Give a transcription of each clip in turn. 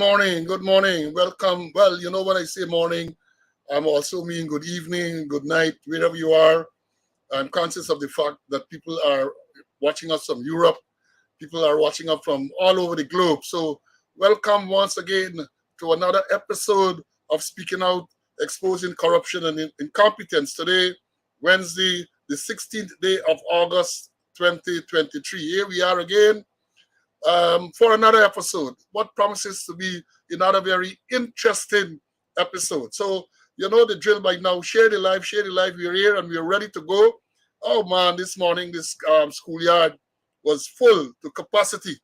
morning. Good morning. Welcome. Well, you know, when I say morning, I'm also mean good evening, good night, wherever you are. I'm conscious of the fact that people are watching us from Europe. People are watching us from all over the globe. So, welcome once again to another episode of Speaking Out, Exposing Corruption and Incompetence. Today, Wednesday, the 16th day of August 2023. Here we are again for another episode. What promises to be another very interesting episode. So, you know the drill by now. Share the live, share the live. We're here and we're ready to go. Oh man, this morning this schoolyard was full to capacity.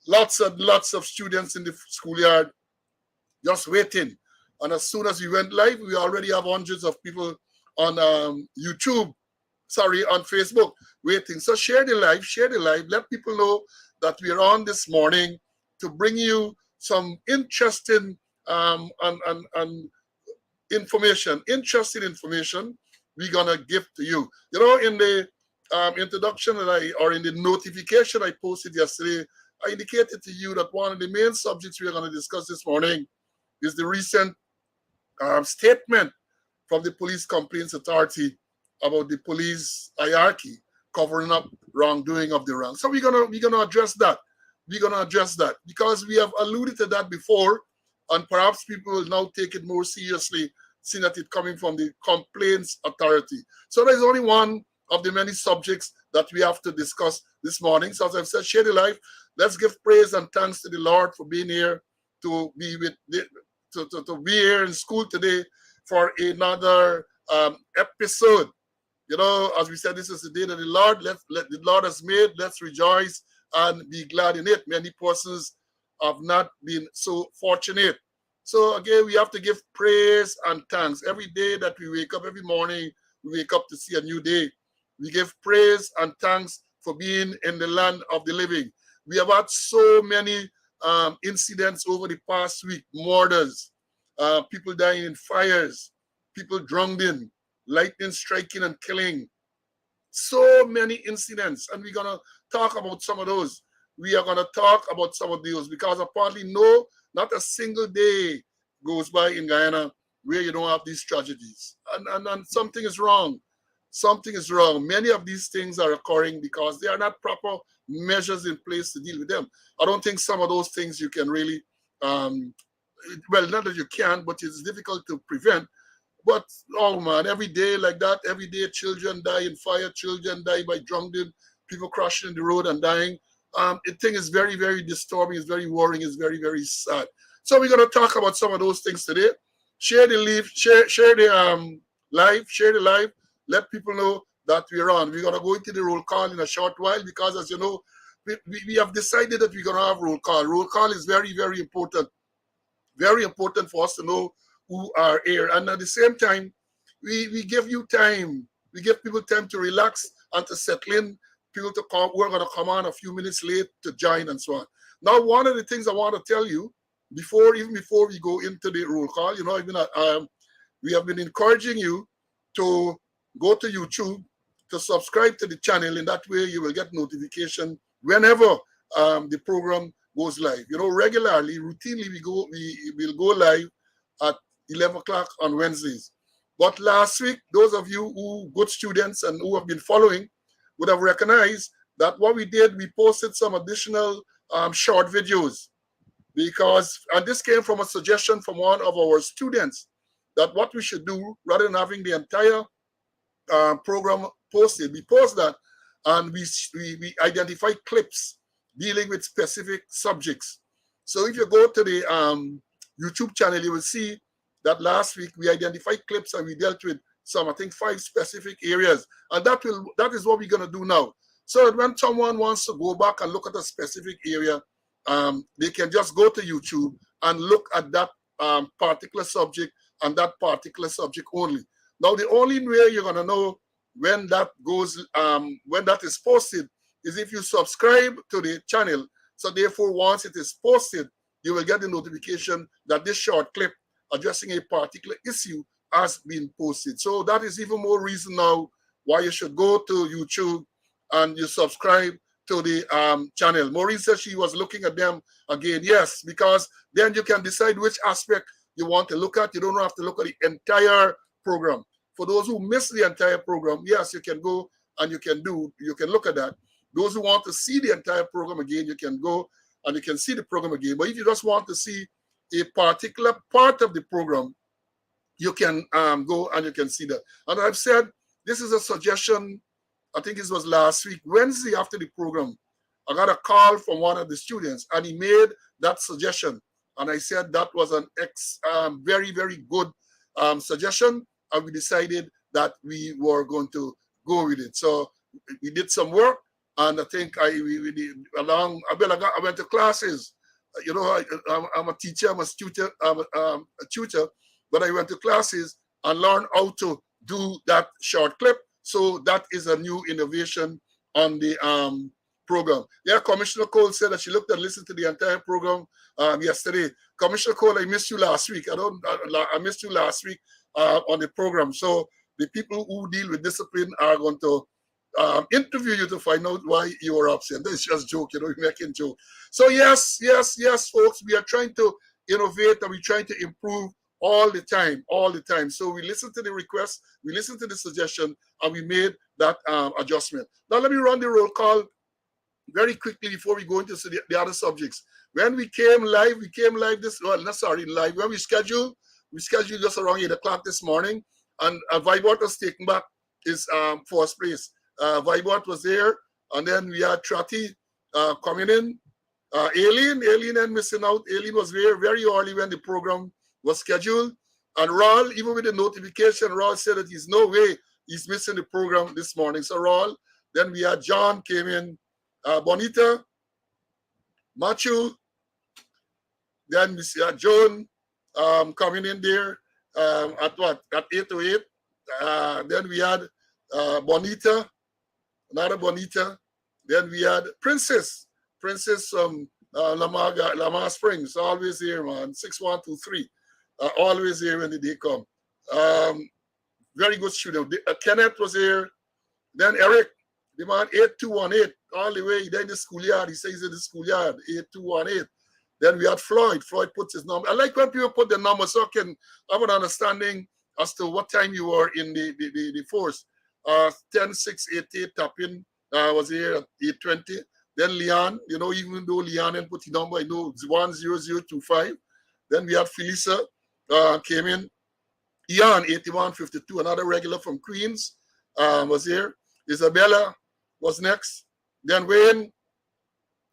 Lots and lots of students in the schoolyard just waiting. And as soon as we went live, we already have hundreds of people on YouTube, on Facebook waiting. So share the live, let people know that we're on this morning to bring you some interesting and interesting information we're gonna give to you. You know, in the introduction in the notification I posted yesterday, I indicated to you that one of the main subjects we're gonna discuss this morning is the recent statement from the Police Complaints Authority about the police hierarchy covering up wrongdoing of the rank. So we're gonna address that. We're gonna address that because we have alluded to that before, and perhaps people will now take it more seriously, seeing that it's coming from the Complaints Authority. So there's only one of the many subjects that we have to discuss this morning. So as I've said, share the life. Let's give praise and thanks to the Lord for being here to be with to be here in school today for another episode. You know, as we said, this is the day that the Lord the Lord has made. Let's rejoice and be glad in it. Many persons have not been so fortunate. So again, we have to give praise and thanks. Every day that we wake up, every morning, we wake up to see a new day. We give praise and thanks for being in the land of the living. We have had so many incidents over the past week, murders, people dying in fires, people drowned in, lightning striking and killing. So many incidents, and we're going to talk about some of those. We are going to talk about some of those because apparently not a single day goes by in Guyana where you don't have these tragedies. And something is wrong. Something is wrong. Many of these things are occurring because there are not proper measures in place to deal with them. I don't think some of those things you can really, well, not that you can, but it's difficult to prevent. But, oh man, every day like that, every day children die in fire, children die by drowning, people crashing in the road and dying. The thing is very, very disturbing, it's very worrying, it's very, very sad. So we're going to talk about some of those things today. Share the live, share the live, let people know that we're on. We're going to go into the roll call in a short while because, as you know, we have decided that we're going to have roll call. Roll call is very, very important for us to know who are here. And at the same time, we give you time. We give people time to relax and to settle in. People to come, we're going to come on a few minutes late to join and so on. Now, one of the things I want to tell you, even before we go into the roll call, you know, we have been encouraging you to go to YouTube, to subscribe to the channel. In that way, you will get notification whenever the program goes live. You know, regularly, routinely, we will go live at 11 o'clock on Wednesdays. But last week, those of you who good students and who have been following would have recognized that what we did, we posted some additional short videos and this came from a suggestion from one of our students that what we should do, rather than having the entire program posted, we post that and we identify clips dealing with specific subjects. So if you go to the YouTube channel, you will see that last week we identified clips and we dealt with some, I think, 5 specific areas. And that is what we're going to do now. So that when someone wants to go back and look at a specific area, they can just go to YouTube and look at that particular subject and that particular subject only. Now, the only way you're going to know when that is posted is if you subscribe to the channel. So therefore, once it is posted, you will get the notification that this short clip addressing a particular issue has been posted. So that is even more reason now why you should go to YouTube and you subscribe to the channel. Maureen said she was looking at them again. Yes, because then you can decide which aspect you want to look at. You don't have to look at the entire program. For those who miss the entire program, yes, you can go and you can look at that. Those who want to see the entire program again, you can go and you can see the program again. But if you just want to see a particular part of the program, you can go and you can see that. And I've said, this is a suggestion. I think it was last week, Wednesday after the program, I got a call from one of the students and he made that suggestion. And I said that was an very, very good suggestion. And we decided that we were going to go with it. So we did some work, and I think we did along. I went to classes. You know, I'm a teacher, I'm a tutor, a tutor, but I went to classes and learned how to do that short clip. So that is a new innovation on the program. Yeah, Commissioner Cole said that she looked and listened to the entire program yesterday. Commissioner Cole, I missed you last week. I missed you last week on the program. So the people who deal with discipline are going to interview you to find out why you were absent. That's just joke, you know, you're making joke. So yes, folks, we are trying to innovate and we're trying to improve all the time. So we listened to the request, we listened to the suggestion, and we made that adjustment. Now let me run the roll call very quickly before we go into the other subjects. When we came live when we scheduled just around 8 o'clock this morning, and Vibot was taken back his first place. Vibot was there, and then we had Trati coming in. Aileen and missing out. Aileen was there very early when the program was scheduled. And Raul, even with the notification, Raul said that there's no way he's missing the program this morning. So Raul, then we had John came in, Bonita, Machu, then we had Joan coming in there at 8 to 8. Then we had Bonita, another Bonita. Then we had Princess from Lamar Springs, always here, man, 6123. Always here when the day come. Very good student. Kenneth was here. Then Eric, the man 8218, all the way. Then the schoolyard. He says in the schoolyard, 8218. Then we had Floyd. Floyd puts his number. I like when people put the number so I can have an understanding as to what time you were in the force. 10688 tapping was here at 820. Then Leon, you know, even though Leon didn't put the number, I know it's 10025. Then we had Felisa came in. Ian 8152, another regular from Queens, was here. Isabella was next. Then Wayne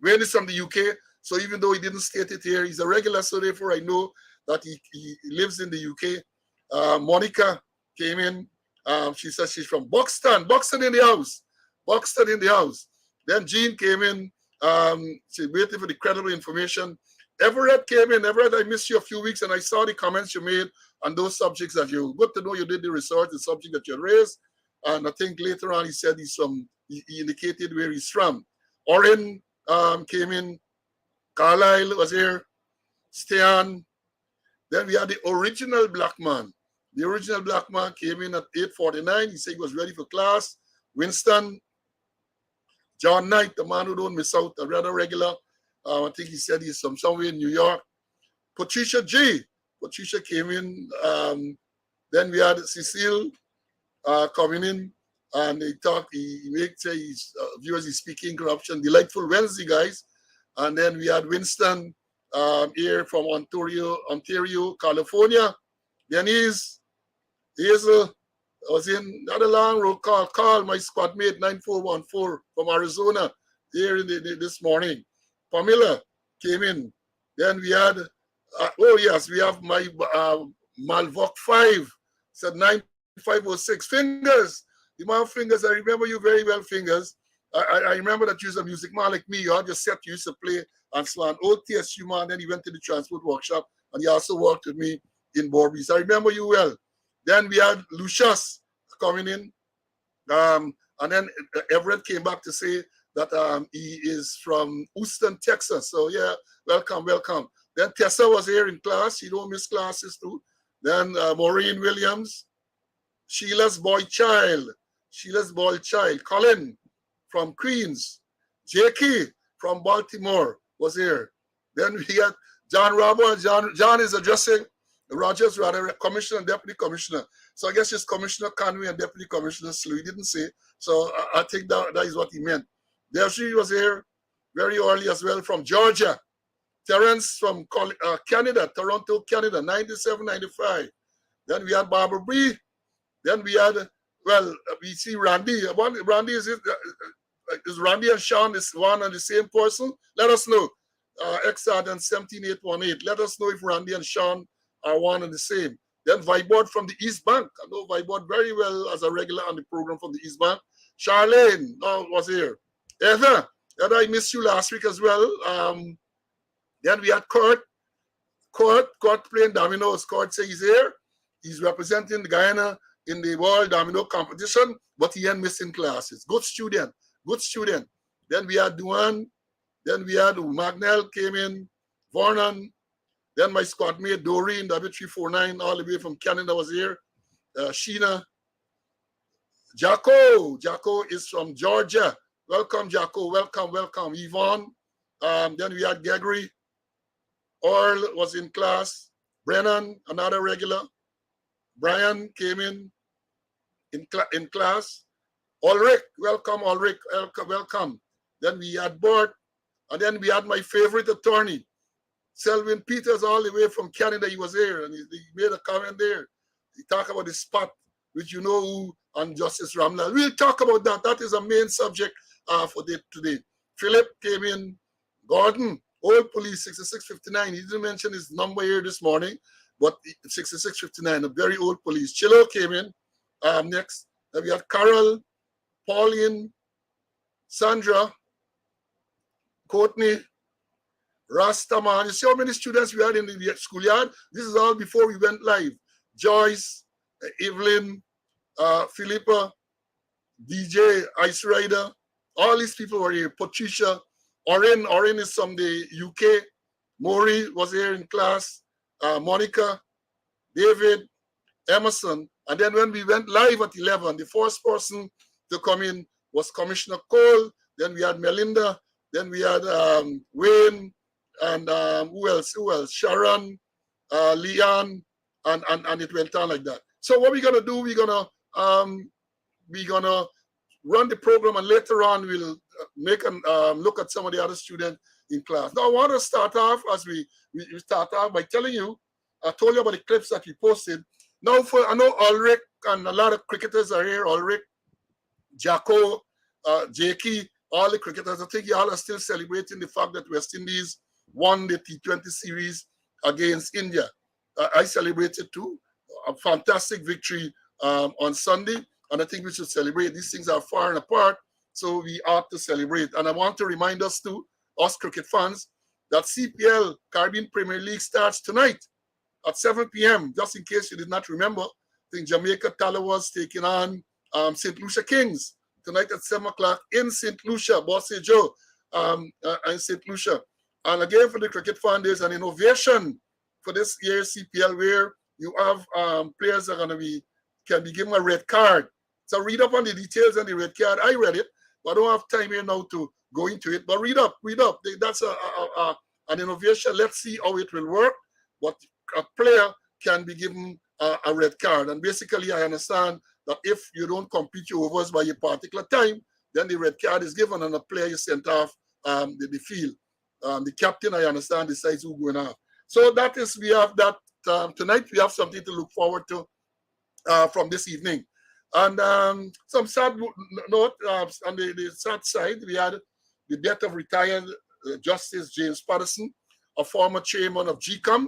is from the UK. So even though he didn't state it here, he's a regular. So therefore I know that he lives in the UK. Monica came in. She says she's from Buxton. Buxton in the house. Buxton in the house. Then Jean came in. She's waiting for the credible information. Everett came in. Everett, I missed you a few weeks, and I saw the comments you made on those subjects that you. Good to know you did the research, the subject that you raised. And I think later on he said he indicated where he's from. Oren came in. Carlisle was here. Stian. Then we had the original black man. The original black man came in at 8:49. He said he was ready for class. Winston. John Knight, the man who don't miss out, a rather regular. I think he said he's from somewhere in New York. Patricia G. Patricia came in. Then we had Cecile coming in, and he makes his viewers is speaking corruption. Delightful Wednesday, guys. And then we had Winston here from Ontario, California. Then Hazel was in another long road call. Carl, my squad mate, 9414 from Arizona, here in this morning. Pamela came in. Then we had, we have my Malvoc 5, said 9506. Fingers, the man Fingers, I remember you very well, Fingers. I remember that you was a music man like me. You had your set you used to play and so on. Old TSU man, then he went to the transport workshop, and he also worked with me in Borby. So I remember you well. Then we had Lucius coming in. And then Everett came back to say that he is from Houston, Texas. So yeah, welcome. Then Tessa was here in class. She don't miss classes too. Then Maureen Williams, Sheila's boy child. Colin from Queens. Jakey from Baltimore was here. Then we got John Robert. John is addressing Rogers, rather, commissioner and deputy commissioner. So I guess it's Commissioner Conway and Deputy Commissioner Slew. He didn't say. So I think that is what he meant. Deji was here very early as well from Georgia. Terence from Canada, Toronto, Canada, 97, 95. Then we had Barbara B. Then we had, well, we see Randy. Randy is Randy and Sean is one and the same person? Let us know. XR and 17818. Let us know if Randy and Sean are one and the same. Then Vibord from the East Bank. I know Vibord very well as a regular on the program from the East Bank. Charlene was here. Heather, I missed you last week as well. Then we had Kurt playing dominoes. Kurt says he's here. He's representing Guyana in the World Domino Competition, but he ain't missing classes. Good student. Then we had Duan. Then we had Magnell came in. Vernon. Then my squad mate Doreen, W349, all the way from Canada was here. Sheena. Jacko is from Georgia. Welcome, Jacko. Welcome. Yvonne. Then we had Gregory. Earl was in class. Brennan, another regular. Brian came in class. Ulrich, welcome. Then we had Bert. And then we had my favorite attorney, Selwyn Peters, all the way from Canada. He was here and he made a comment there. He talked about the spot, which you know who, on Justice Ramlal. We'll talk about that. That is a main subject for today. Philip came in. Gordon, old police, 6659. He didn't mention his number here this morning, but 6659, a very old police. Chilo came in next. Then we had Carol, Pauline, Sandra, Courtney, Rastaman. You see how many students we had in the schoolyard? This is all before we went live. Joyce, Evelyn, Philippa, DJ, Ice Rider, all these people were here. Patricia, Oren is from the UK. Maury was here in class. Monica, David, Emerson. And then when we went live at 11, the first person to come in was Commissioner Cole. Then we had Melinda. Then we had Wayne, and who else? Sharon, Leon, and it went on like that. So what we're gonna do? We're gonna run the program, and later on we'll make a look at some of the other students in class. Now I want to start off as we start off by telling you. I told you about the clips that we posted. Now I know Ulrich and a lot of cricketers are here. Ulrich, Jacko, Jakey. All the cricketers, I think y'all are still celebrating the fact that West Indies won the T20 series against India. I celebrated too. A fantastic victory on Sunday, and I think we should celebrate. These things are far and apart, so we ought to celebrate. And I want to remind us too, us cricket fans, that CPL, Caribbean Premier League, starts tonight at 7 p.m. Just in case you did not remember, I think Jamaica Talawas taking on St. Lucia Kings tonight at 7 o'clock in St. Lucia, Bossy Joe, in St. Lucia. And again, for the cricket fan, there's an innovation for this year's CPL where you have players that are going to can be given a red card. So read up on the details on the red card. I read it, but I don't have time here now to go into it. But read up. That's an innovation. Let's see how it will work. But a player can be given a red card. And basically, I understand that if you don't complete your overs by a particular time, then the red card is given and a player is sent off the field. The captain, I understand, decides who's going off. So that is, we have that tonight. We have something to look forward to from this evening. And some sad note, on the sad side, we had the death of retired Justice James Patterson, a former chairman of GCOM.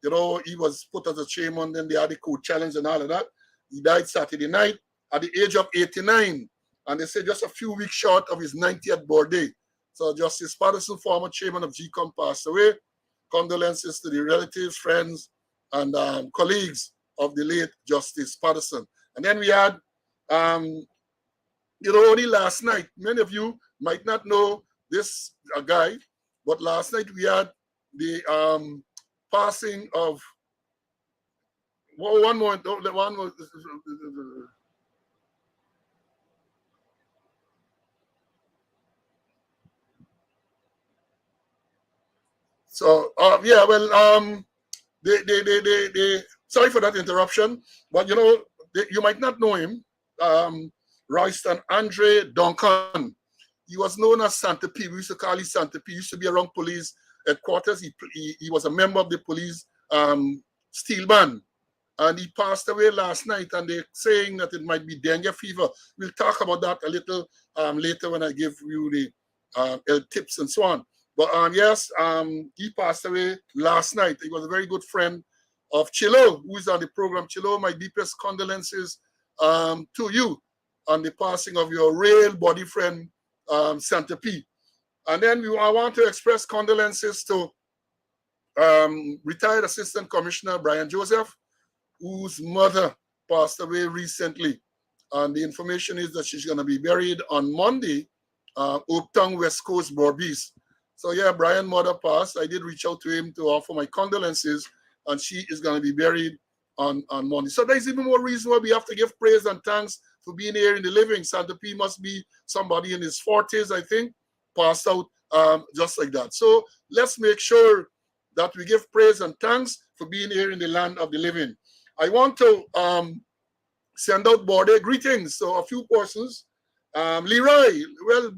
You know, he was put as a chairman, then they had the code challenge and all of that. He died Saturday night at the age of 89. And they say just a few weeks short of his 90th birthday. So Justice Patterson, former chairman of GCOM, passed away. Condolences to the relatives, friends, and colleagues of the late Justice Patterson. And then we had, only last night, many of you might not know this guy, but last night we had the passing of, one more, the one was, So yeah, well, they sorry for that interruption, but you might not know him. Um, Royston Andre Duncan. He was known as Santa P. We used to call him Santa P. He used to be around police headquarters. He was a member of the police steel band, and he passed away last night. And they're saying that it might be dengue fever. We'll talk about that a little later when I give you the health tips and so on. But yes, he passed away last night. He was a very good friend of Chilo, who is on the program. Chilo, my deepest condolences to you on the passing of your real body friend, Santa P. And then I want to express condolences to retired Assistant Commissioner Brian Joseph, whose mother passed away recently. And the information is that she's going to be buried on Monday, Oaktown, West Coast, Borbies. So yeah, Brian's mother passed. I did reach out to him to offer my condolences, and she is going to be buried on Monday. So there's even more reason why we have to give praise and thanks for being here in the living. Santa P must be somebody in his 40s, I think, passed out just like that. So let's make sure that we give praise and thanks for being here in the land of the living. I want to send out birthday greetings. So a few persons. Leroy, well,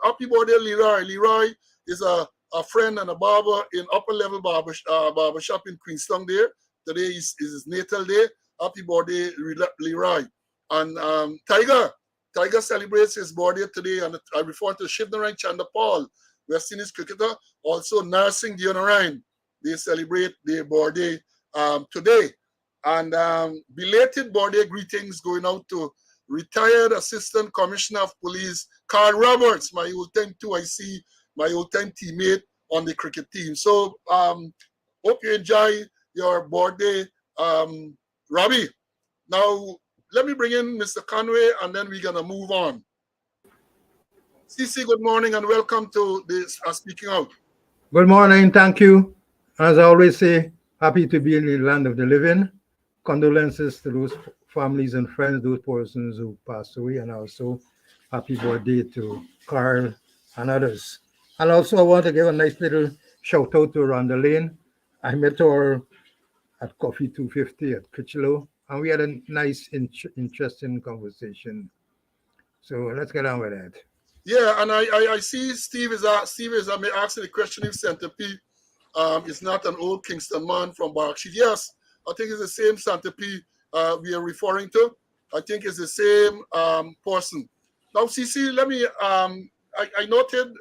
happy birthday, Leroy. Leroy is a friend and a barber in Upper Level Barbershop in Queenstown there. Today is his natal day. Happy birthday, Leroy. And Tiger celebrates his birthday today. And I refer to Shivnarine Chanda Paul, West Indies cricketer, also nursing Dionarine. They celebrate their birthday today. And belated birthday greetings going out to retired Assistant Commissioner of Police, Carl Roberts, my old time too. I see my old time teammate on the cricket team. So hope you enjoy your birthday, Robbie. Now, let me bring in Mr. Conway, and then we're going to move on. CC, good morning, and welcome to this Speaking Out. Good morning, thank you. As I always say, happy to be in the land of the living. Condolences to those families and friends, those persons who passed away, and also happy birthday to Carl and others. And also, I want to give a nice little shout out to Rhonda Lane. I met her at Coffee 250 at Kitchelow, and we had a nice, interesting conversation. So let's get on with that. Yeah, and I see Steve is asking the question if Santa P is not an old Kingston man from Berkshire. Yes, I think it's the same Santa P we are referring to. I think it's the same person. Now, CC, let me, I noted,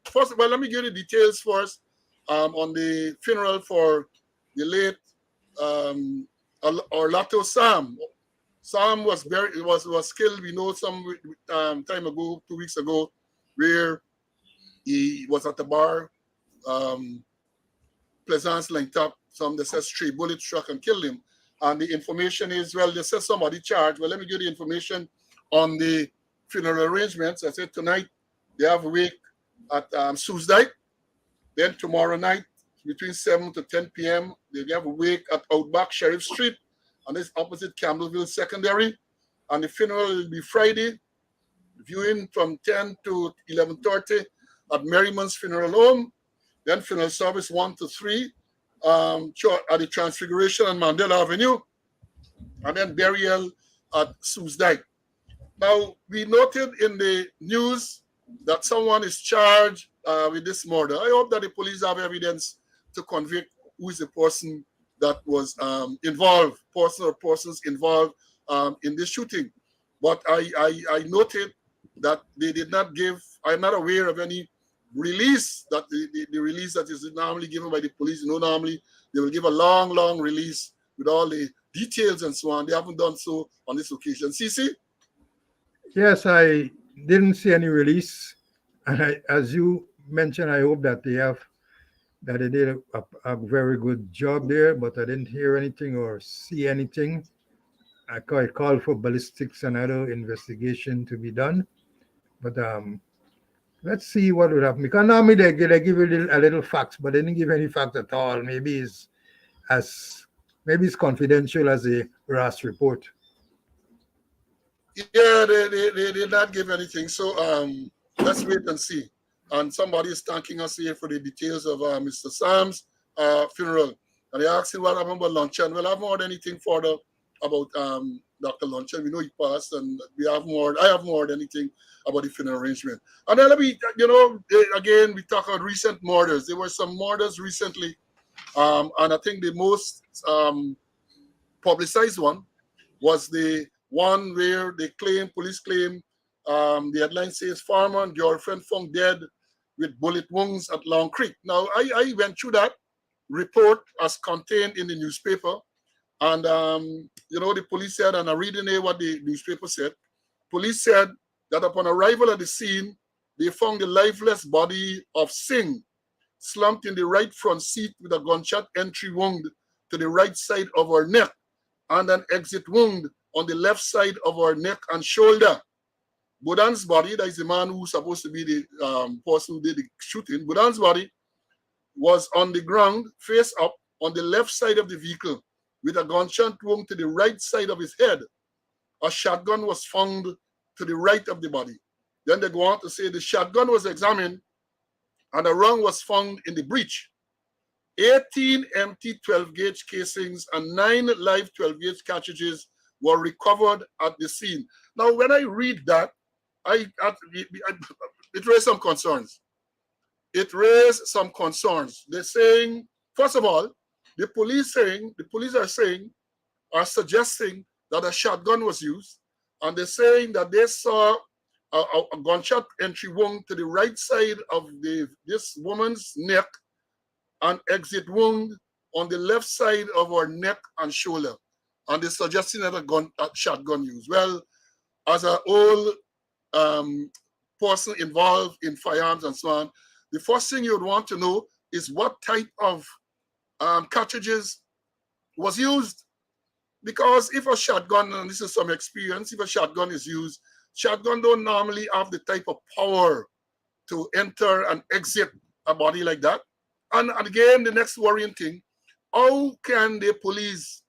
first of all, let me give you the details first on the funeral for the late Orlato Sam. Sam was killed, we know, some time ago, 2 weeks ago, where he was at the bar. Pleasance linked up. Some they said stray bullet struck and killed him. And the information is, well, they said somebody charged. Well, let me give you the information on the funeral arrangements. I said tonight they have a wake at Suesdike. Then tomorrow night, between 7 to 10 p.m., they have a wake at Outback Sheriff Street, and it's opposite Campbellville Secondary. And the funeral will be Friday, viewing from 10 to 11:30 at Merriman's Funeral Home. Then funeral service 1 to 3 at the Transfiguration on Mandela Avenue, and then burial at Suesdike. Now, we noted in the news that someone is charged with this murder. I hope that the police have evidence to convict who is the person that was involved, person or persons involved in this shooting. But I noted that they did not give, I'm not aware of any release, that the release that is normally given by the police. Normally they will give a long release with all the details and so on. They haven't done so on this occasion. CC? Yes, I didn't see any release. And as you mentioned, I hope that they did a very good job there, but I didn't hear anything or see anything. I called for ballistics and other investigation to be done. But let's see what would happen. Because normally they give you a little facts, but they didn't give any facts at all. Maybe it's confidential as a RAS report. Yeah, they did not give anything. So let's wait and see. and somebody is thanking us here for the details of Mr. Sam's funeral. And they asking what happened about luncheon. Well, I haven't heard anything further about Dr. Luncheon. We know he passed, and I haven't heard anything about the funeral arrangement. And then again, we talk about recent murders. There were some murders recently, and I think the most publicized one was the one where police claim, the headline says, farmer and girlfriend found dead with bullet wounds at Long Creek. Now, I went through that report as contained in the newspaper, and the police said, and I'm reading here what the newspaper said. Police said that upon arrival at the scene, they found the lifeless body of Singh slumped in the right front seat with a gunshot entry wound to the right side of her neck and an exit wound on the left side of her neck and shoulder. Budan's body, that is the man who's supposed to be the person who did the shooting, Budan's body was on the ground, face up, on the left side of the vehicle, with a gunshot wound to the right side of his head. A shotgun was found to the right of the body. Then they go on to say the shotgun was examined and a round was found in the breech. 18 empty 12-gauge casings and 9 live 12-gauge cartridges were recovered at the scene. Now, when I read that, it raised some concerns. They're saying, first of all, the police are suggesting that a shotgun was used, and they're saying that they saw a gunshot entry wound to the right side of this woman's neck and exit wound on the left side of her neck and shoulder. And they're suggesting that a shotgun used. Well, as an old person involved in firearms and so on, the first thing you would want to know is what type of cartridges was used. Because if a shotgun, and this is some experience, if a shotgun is used, shotgun don't normally have the type of power to enter and exit a body like that. And again, the next worrying thing, how can the police,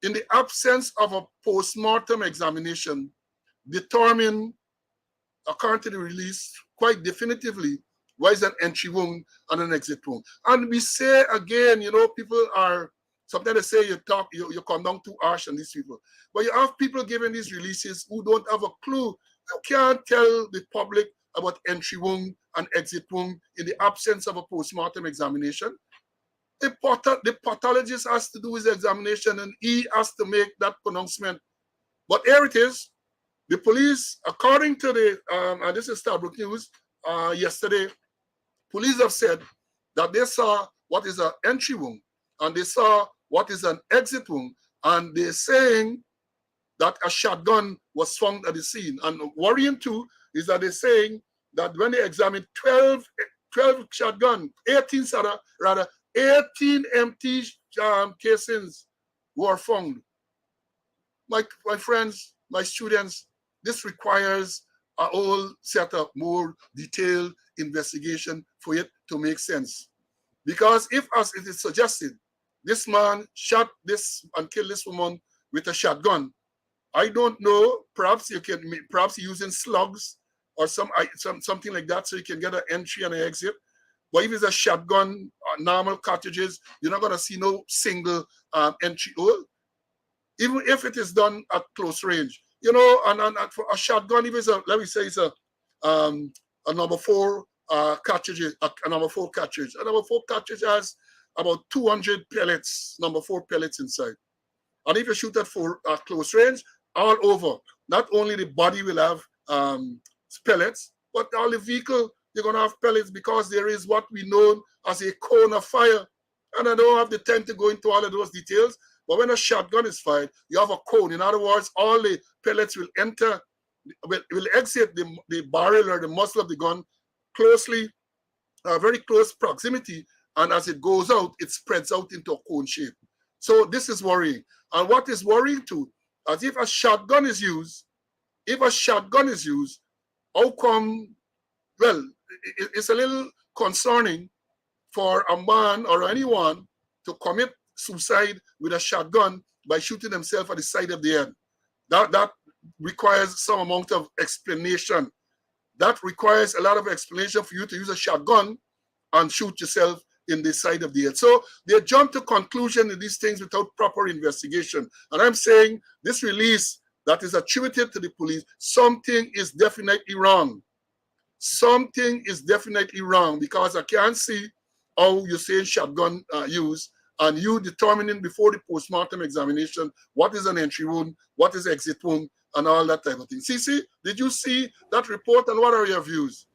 in the absence of a post-mortem examination, determine, according to the release, quite definitively, why is an entry wound and an exit wound? And we say again, people are, sometimes they say you come down too harsh on these people. But you have people giving these releases who don't have a clue. You can't tell the public about entry wound and exit wound in the absence of a post-mortem examination. The pathologist has to do his examination and he has to make that pronouncement. But here it is. The police, according to the, and this is Starbrook News, yesterday, police have said that they saw what is an entry wound and they saw what is an exit wound, and they're saying that a shotgun was found at the scene. And worrying too is that they're saying that when they examined 12 shotgun, 18 empty casings were found. My friends, my students, this requires a whole set of more detailed investigation for it to make sense. Because if, as it is suggested, this man shot this and killed this woman with a shotgun, I don't know, perhaps you're using slugs or something like that so you can get an entry and an exit. But if it's a shotgun, normal cartridges, you're not going to see no single entry hole. Even if it is done at close range. And for a shotgun, if it's let me say it's a number 4 cartridge, a number 4 cartridge. A number 4 cartridge has about 200 pellets, number 4 pellets inside. And if you shoot at close range, all over, not only the body will have pellets, but all the vehicle, you're going to have pellets because there is what we know as a cone of fire. And I don't have the time to go into all of those details, but when a shotgun is fired, you have a cone. In other words, all the pellets will enter, will exit the barrel or the muzzle of the gun closely, very close proximity, and as it goes out, it spreads out into a cone shape. So this is worrying. And what is worrying too, as if a shotgun is used, how come, well, it's a little concerning for a man or anyone to commit suicide with a shotgun by shooting himself at the side of the head. That requires some amount of explanation. that requires a lot of explanation for you to use a shotgun and shoot yourself in the side of the head. So they jump to conclusion in these things without proper investigation. And I'm saying this release that is attributed to the police, something is definitely wrong. Something is definitely wrong, because I can't see how you're saying shotgun use and you determining before the postmortem examination what is an entry wound, what is exit wound, and all that type of thing. CC, did you see that report, and what are your views?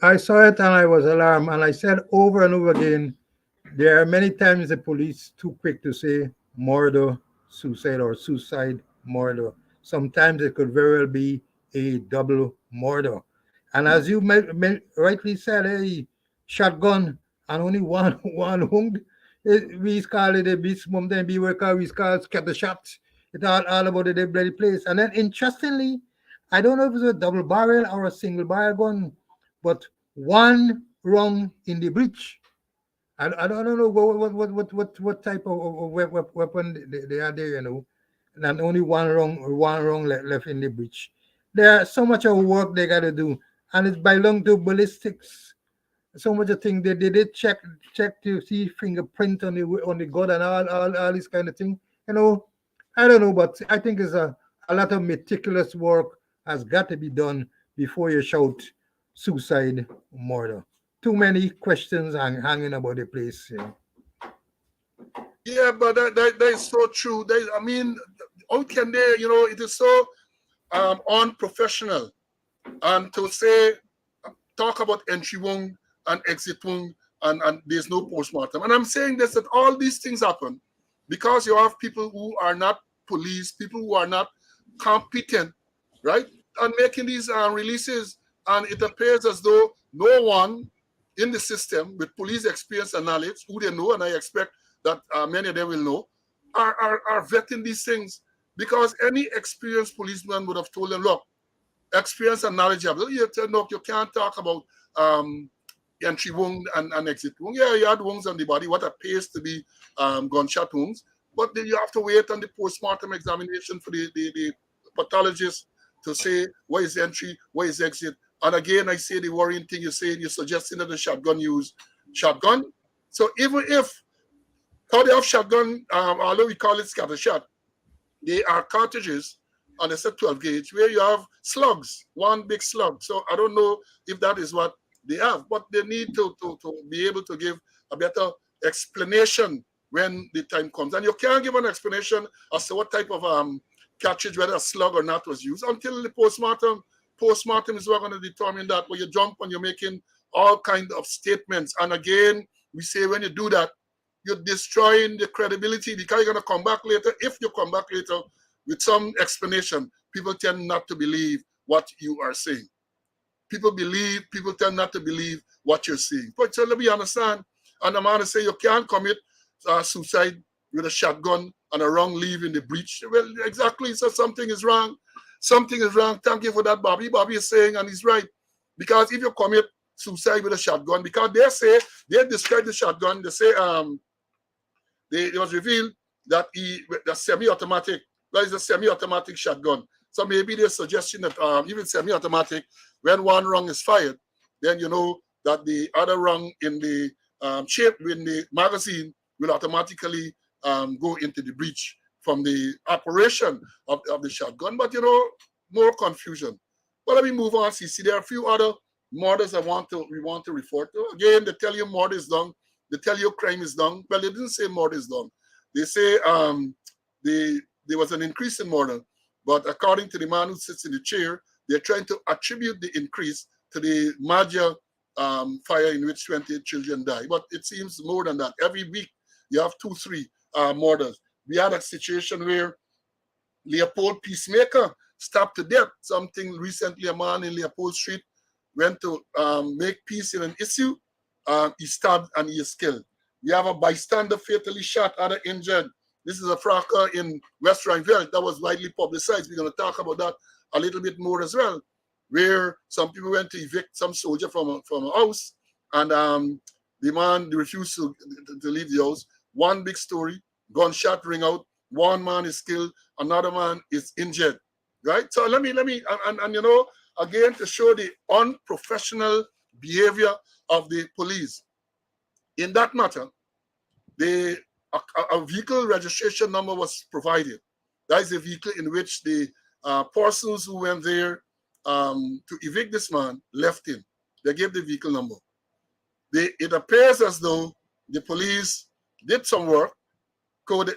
I saw it and I was alarmed, and I said over and over again, there are many times the police too quick to say murder, suicide, or suicide, murder. Sometimes it could very well be a double murder. And as you rightly said, a shotgun and only one one wound. We call it a beast mum, then be work we call scatter shots. It's all about the bloody place. And then interestingly, I don't know if it's a double barrel or a single barrel gun, but one wrong in the breech. I don't know what type of weapon they are there, and only one wrong left in the breach. There's so much of work they got to do, and it's belong to ballistics. So much of thing they did check to see fingerprint on the gun and all this kind of thing. I don't know, but I think it's a lot of meticulous work has got to be done before you shout suicide, murder. Too many questions hanging about the place. Yeah, but that is so true. I mean, how can they, it is so unprofessional. And to say, talk about entry wound and exit wound, and there's no postmortem. And I'm saying this, that all these things happen because you have people who are not police, people who are not competent, right? And making these releases. And it appears as though no one in the system with police experience and knowledge, who they know, and I expect that many of them will know, are vetting these things. Because any experienced policeman would have told them, look, experience and knowledge have. You can't talk about entry wound and exit wound. Yeah, you had wounds on the body, what appears to be gunshot wounds, but then you have to wait on the postmortem examination for the pathologist to say where is entry, where is exit. And again, I say the worrying thing you're suggesting that the shotgun use shotgun. So even if how they have shotgun, although we call it scatter shot, they are cartridges on a set 12 gauge where you have slugs, one big slug. So I don't know if that is what they have, but they need to be able to give a better explanation when the time comes. And you can't give an explanation as to what type of cartridge, whether a slug or not, was used until the postmortem. Postmortem is what going to determine that. Where you jump and you're making all kinds of statements. And again, we say when you do that, you're destroying the credibility, because you're going to come back later. If you come back later with some explanation, people tend not to believe what you are saying. People tend not to believe what you're saying. But so let me understand. And the man say you can't commit suicide with a shotgun and a wrong leave in the breach. Well, exactly. So something is wrong. Something is wrong. Thank you for that, Bobby. Bobby is saying, and he's right. Because if you commit suicide with a shotgun, because they describe the shotgun, they say it was revealed that the semi-automatic, that is a semi-automatic shotgun. So maybe they're suggesting that even semi-automatic, when one round is fired, then you know that the other round in the in the magazine will automatically go into the breech from the operation of the shotgun. But more confusion. But let me move on. See, there are a few other murders we want to refer to. Again, they tell you murder is done. They tell you crime is done. Well, they didn't say murder is done. They say there was an increase in murder, but according to the man who sits in the chair, they're trying to attribute the increase to the major fire in which 20 children died. But it seems more than that. Every week you have 2-3 murders. We had a situation where Leopold Peacemaker stabbed to death. Something recently, a man in Leopold Street went to make peace in an issue. He stabbed and he is killed. We have a bystander fatally shot, other injured. This is a fracas in West Rhineville that was widely publicized. We're going to talk about that a little bit more as well, where some people went to evict some soldier from a house, and the man refused to leave the house. One big story, gunshot ring out, one man is killed, another man is injured, right? So let me, and again, to show the unprofessional behavior of the police. In that matter, a vehicle registration number was provided. That is a vehicle in which the persons who went there to evict this man left in. They gave the vehicle number. It appears as though the police did some work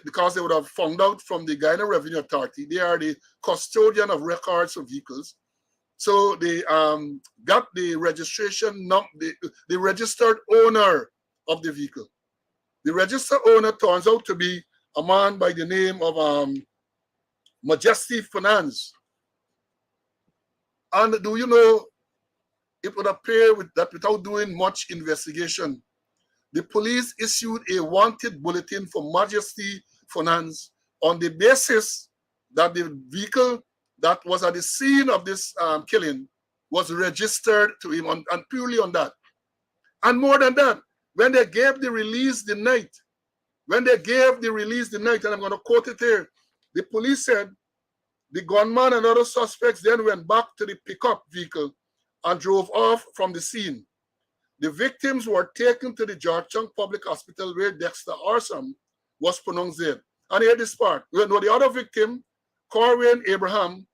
because they would have found out from the Guyana Revenue Authority. They are the custodian of records of vehicles. So they got the registration, the registered owner of the vehicle. The registered owner turns out to be a man by the name of Majesty Finance. And do you know, it would appear that without doing much investigation, the police issued a wanted bulletin for Majesty Finance on the basis that the vehicle that was at the scene of this killing was registered to him, and purely on that. And more than that, when they gave the release the night, and I'm going to quote it here, the police said the gunman and other suspects then went back to the pickup vehicle and drove off from the scene. The victims were taken to the Georgetown Public Hospital where Dexter Arsom was pronounced dead. And here this part. The other victim, Corwin Abraham,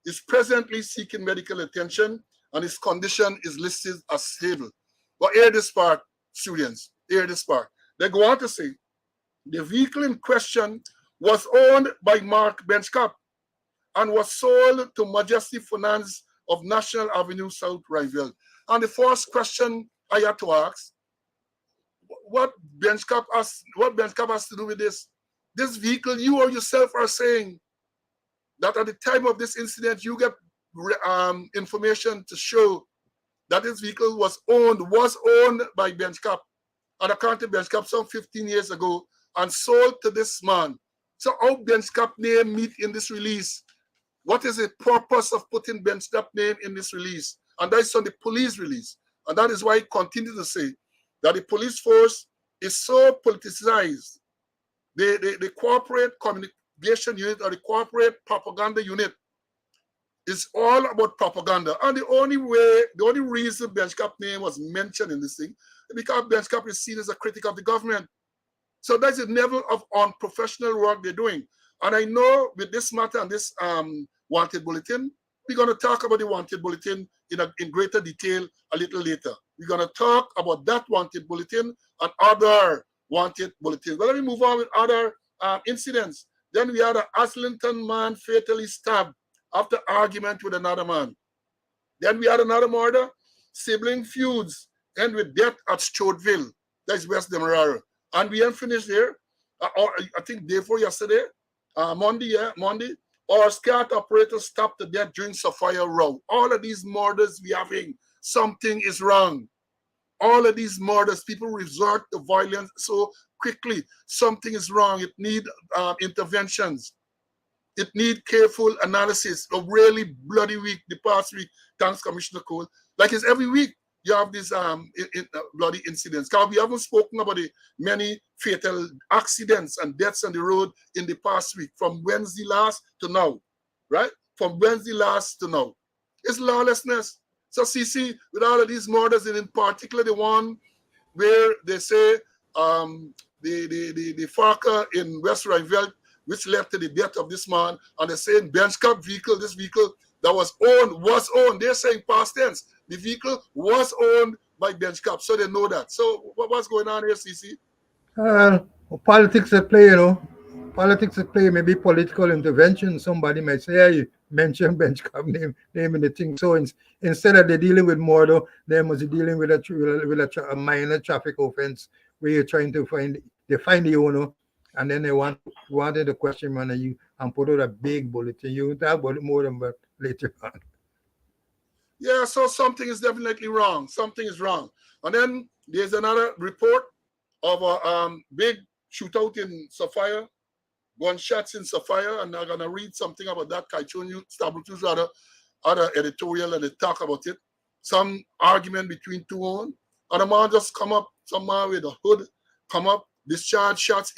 is presently seeking medical attention and his condition is listed as stable. But hear this part, students. Hear this part. They go on to say, the vehicle in question was owned by Mark Benchcap and was sold to Majesty Finance of National Avenue South, Rivell. And the first question I had to ask, what Benchcap has to do with this? This vehicle, you or yourself are saying that at the time of this incident, you get information to show that this vehicle was owned by Benchcap, and according to Benchcap some 15 years ago, and sold to this man. So how Benchcap name meet in this release? What is the purpose of putting Benchcap name in this release? And that is on the police release. And that is why I continue to say that the police force is so politicized. The corporate communication unit or the corporate propaganda unit is all about propaganda. And the only reason Benchcap name was mentioned in this thing is because Benchcap is seen as a critic of the government. So that's the level of unprofessional work they're doing. And I know with this matter and this wanted bulletin, we're going to talk about the wanted bulletin in greater detail a little later. We're going to talk about that wanted bulletin and other wanted bulletins. But let me move on with other incidents. Then we had an Islington man fatally stabbed after argument with another man. Then we had another murder, sibling feuds, end with death at Stoutville. That's West Demerara. And we ain't finished there. I think day before yesterday, Monday, our SCAT operator stopped to death during Sophia Row. All of these murders we having, something is wrong. All of these murders, people resort to violence so quickly. Something is wrong. It needs interventions. It needs careful analysis. A really bloody week, the past week, thanks Commissioner Cole. Like it's every week you have these bloody incidents. Because we haven't spoken about the many fatal accidents and deaths on the road in the past week, from Wednesday last to now, right? From Wednesday last to now. It's lawlessness. So CC, with all of these murders, and in particular the one where they say the Farker in West Rivell, which led to the death of this man, and they're saying Benchcap vehicle, this vehicle that was owned. They're saying past tense. The vehicle was owned by Benchcap, so they know that. So what's going on here, CC? Politics at play, Politics at play, maybe political intervention. Somebody might say, hey, mention Benchcap name in the thing. So instead of they dealing with murder, they must be dealing with a minor traffic offense where you're trying to find the owner, and then they wanted to question man and put out a big bulletin. You talk about it more than but later on. Yeah, so something is definitely wrong. Something is wrong. And then there's another report of a big shootout in Sophia, gunshots in Sophia, and I'm going to read something about that. Kaichun Stabletu's other editorial, and they talk about it. Some argument between two on. And a man just come up, some man with a hood, come up, discharge shots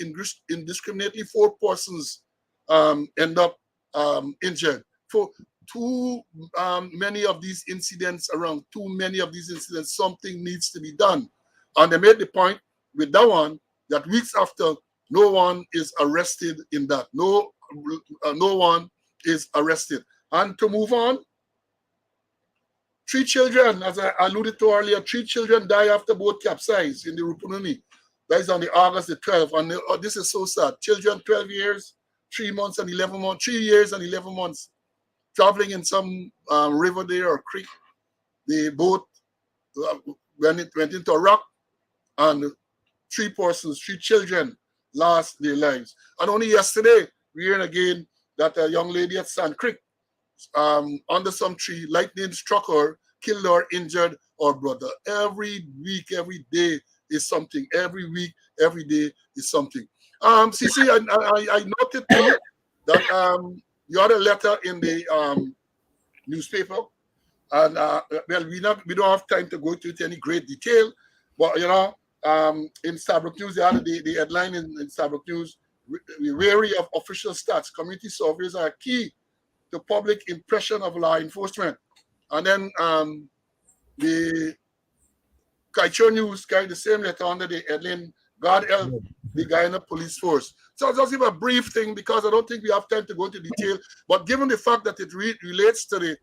indiscriminately. 4 persons end up injured. too many of these incidents, something needs to be done. And they made the point with that one that weeks after, no one is arrested in that. No one is arrested. And to move on, 3 children, as I alluded to earlier, 3 children die after boat capsized in the Rupununi. That is on the August the 12th. And this is so sad. Children, 12 years, 3 months and 11 months, 3 years and 11 months, traveling in some river there or creek. The boat went into a rock, and 3 persons, 3 children lost their lives. And only yesterday, we heard again that a young lady at Sand Creek, under some tree, lightning struck her, killed her, injured her brother. Every week, every day is something. Every week, every day is something. CC, I noted too that you had a letter in the newspaper, and well, we don't have time to go into any great detail, but you know, in Stabrook News, the headline in Stabrook News: "We're wary of official stats. Community surveys are key to public impression of law enforcement." And then the Kaicho News carried the same letter under the headline, "God help the Guyana Police Force." So I'll just give a brief thing because I don't think we have time to go into detail. But given the fact that it relates to the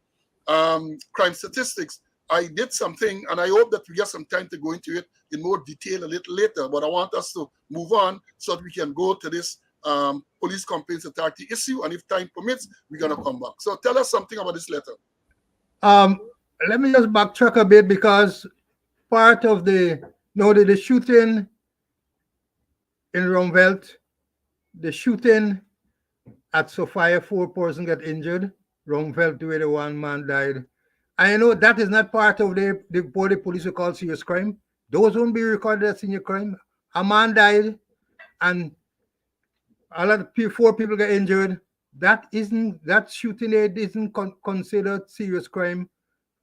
crime statistics, I did something, and I hope that we get some time to go into it in more detail a little later. But I want us to move on so that we can go to this Police Complaints Authority issue, and if time permits, we're going to come back. So tell us something about this letter. Let me just backtrack a bit, because part of the shooting in Rumvelt, the shooting at Sophia, 4 persons got injured. Rumvelt, where 1 man died. I know that is not part of the police will call serious crime. Those won't be recorded as senior crime. A man died, and a lot of 4 people got injured. That shooting aid isn't considered serious crime.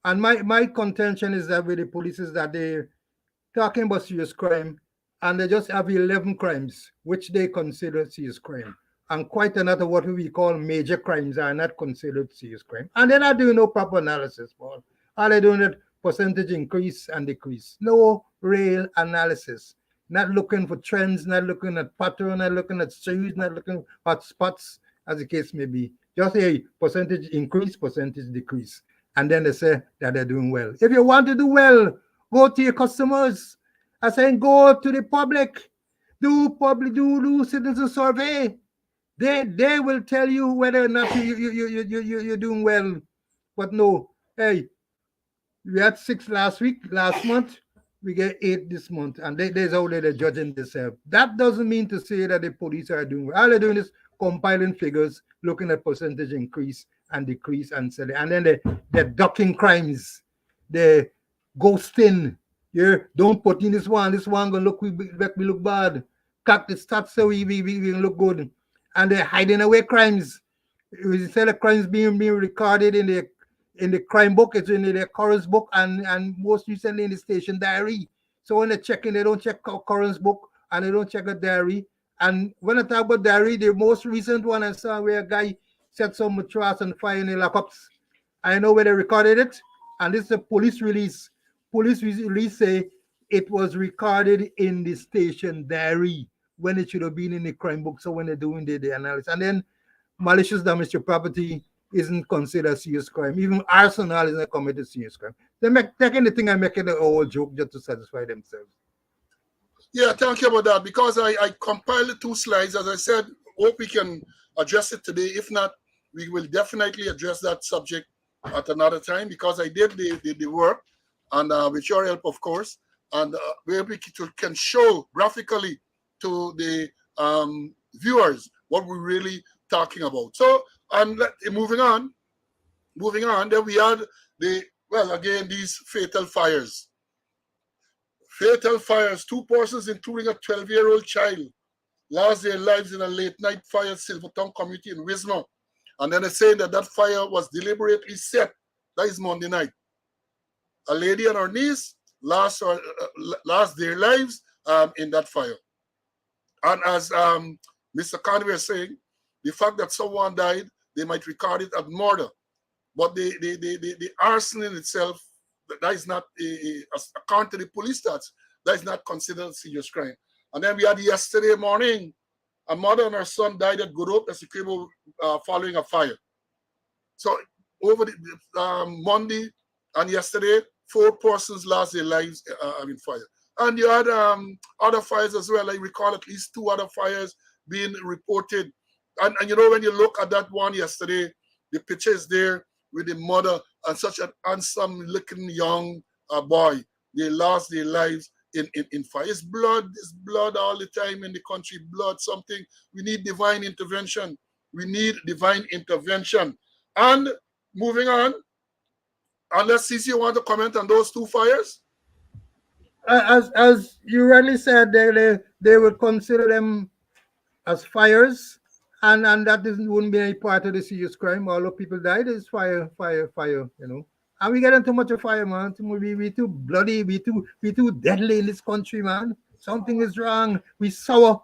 And my contention is that with the police is that they're talking about serious crime, and they just have 11 crimes which they consider serious crime, and quite another what we call major crimes are not considered serious crime. And they're not doing no proper analysis, Paul. All they're doing is percentage increase and decrease. No real analysis. Not looking for trends, not looking at pattern, not looking at series, not looking at spots, as the case may be. Just a percentage increase, percentage decrease. And then they say that they're doing well. If you want to do well, go to your customers. I say go to the public. Do citizen survey. They will tell you whether or not you're doing well. But no, hey, we had 6 last month, we get 8 this month, and there's how they're judging themselves. That doesn't mean to say that the police are doing well. All they're doing is compiling figures, looking at percentage increase and decrease, and then they're ducking crimes, they're ghosting. Don't put in this one gonna make me look bad. Cut the stats so we look good. And they're hiding away crimes. Instead of crimes being recorded in the crime book, it's in the occurrence book, and most recently in the station diary. So when they're checking, they don't check occurrence book and they don't check a diary. And when I talk about diary, the most recent one I saw where a guy set some mattress on fire in the lockups. I know where they recorded it, and this is a police release. Police release say it was recorded in the station diary when it should have been in the crime book. So when they're doing the analysis, and then malicious damage to property isn't considered serious crime. Even arson is not committed serious crime. They take anything and make it a whole joke just to satisfy themselves. Yeah, thank you about that, because I compiled 2 slides. As I said, hope we can address it today. If not, we will definitely address that subject at another time, because I did the work, and with your help, of course, and where we can show graphically to the viewers what we're really talking about. So, and moving on, then we had these fatal fires. Fatal fires. 2 persons, including a 12-year-old child, lost their lives in a late-night fire at Silvertown community in Wismar. And then they say that fire was deliberately set. That is Monday night. A lady and her niece lost their lives in that fire. And as Mr. Conway was saying, the fact that someone died, they might record it as murder. But the arson in itself, that is not, according to the police stats, that is not considered a serious crime. And then we had yesterday morning, a mother and her son died at Good Hope Essequibo following a fire. So over the Monday and yesterday, 4 persons lost their lives in fire. And you had other fires as well. I recall at least 2 other fires being reported. And you know, when you look at that one yesterday, the picture is there with the mother and such an handsome looking young boy. They lost their lives in fire. It's blood all the time in the country, blood, something. We need divine intervention. We need divine intervention. And moving on, unless CC you want to comment on those 2 fires? As you rightly said, they would consider them as fires, and that wouldn't be any part of the serious crime. All the people died is fire, fire, fire. You know, and we getting too much of fire, man. We too bloody, we too deadly in this country, man. Something is wrong. We sour.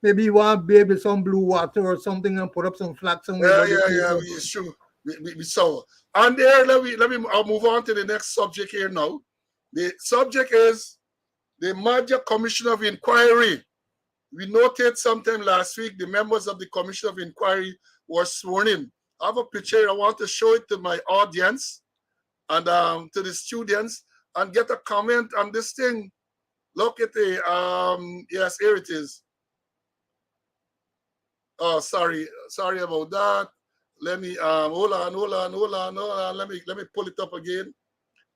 Maybe you want baby some blue water or something and put up some flags somewhere. Yeah. It's true. We saw. And there, I'll move on to the next subject here now. The subject is the Major Commission of Inquiry. We noted sometime last week the members of the Commission of Inquiry were sworn in. I have a picture. I want to show it to my audience and to the students and get a comment on this thing. Look at the yes, here it is. Oh, sorry about that. Let me hold on. Let me pull it up again.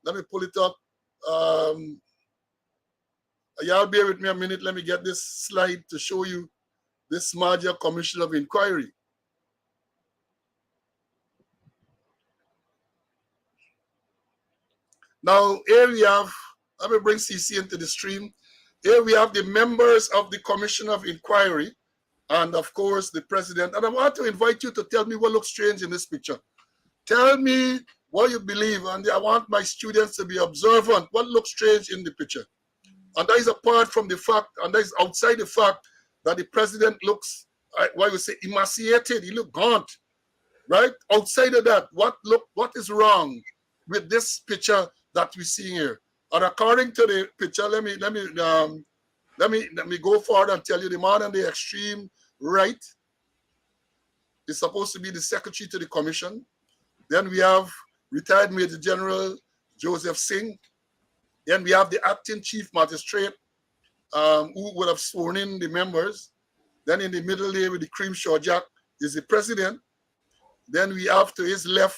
Let me pull it up. Y'all bear with me a minute. Let me get this slide to show you this Major Commission of Inquiry. Now, here we have, let me bring CC into the stream. Here we have the members of the Commission of Inquiry and, of course, the president. And I want to invite you to tell me what looks strange in this picture. Tell me what you believe, and I want my students to be observant. What looks strange in the picture? And that is apart from the fact, and that is outside the fact that the president looks, why we say, emaciated. He looks gaunt, right? Outside of that, what is wrong with this picture that we see here? And according to the picture, let me go forward and tell you the man on the extreme right is supposed to be the secretary to the commission. Then we have retired Major General Joseph Singh. Then we have the acting chief magistrate who would have sworn in the members. Then in the middle there with the cream jack is the president. Then we have to his left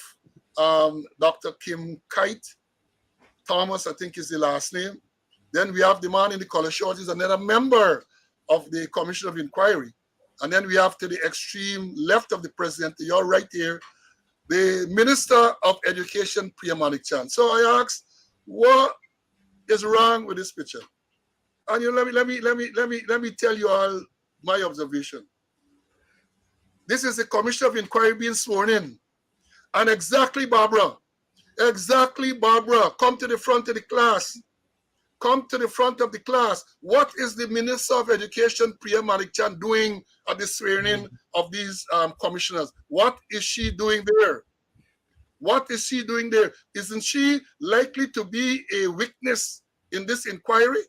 Dr. Kim Kite. Thomas, I think is the last name. Then we have the man in the collar shorts is another member of the Commission of Inquiry. And then we have to the extreme left of the president, to your right here, the Minister of Education, Priya Manikchan. So I asked, what is wrong with this picture? And you know, let me tell you all my observation. This is the Commission of Inquiry being sworn in. And exactly, Barbara, come to the front of the class. Come to the front of the class. What is the Minister of Education, Priya Manikchan, doing at the swearing-in of these commissioners? What is she doing there? What is she doing there? Isn't she likely to be a witness in this inquiry?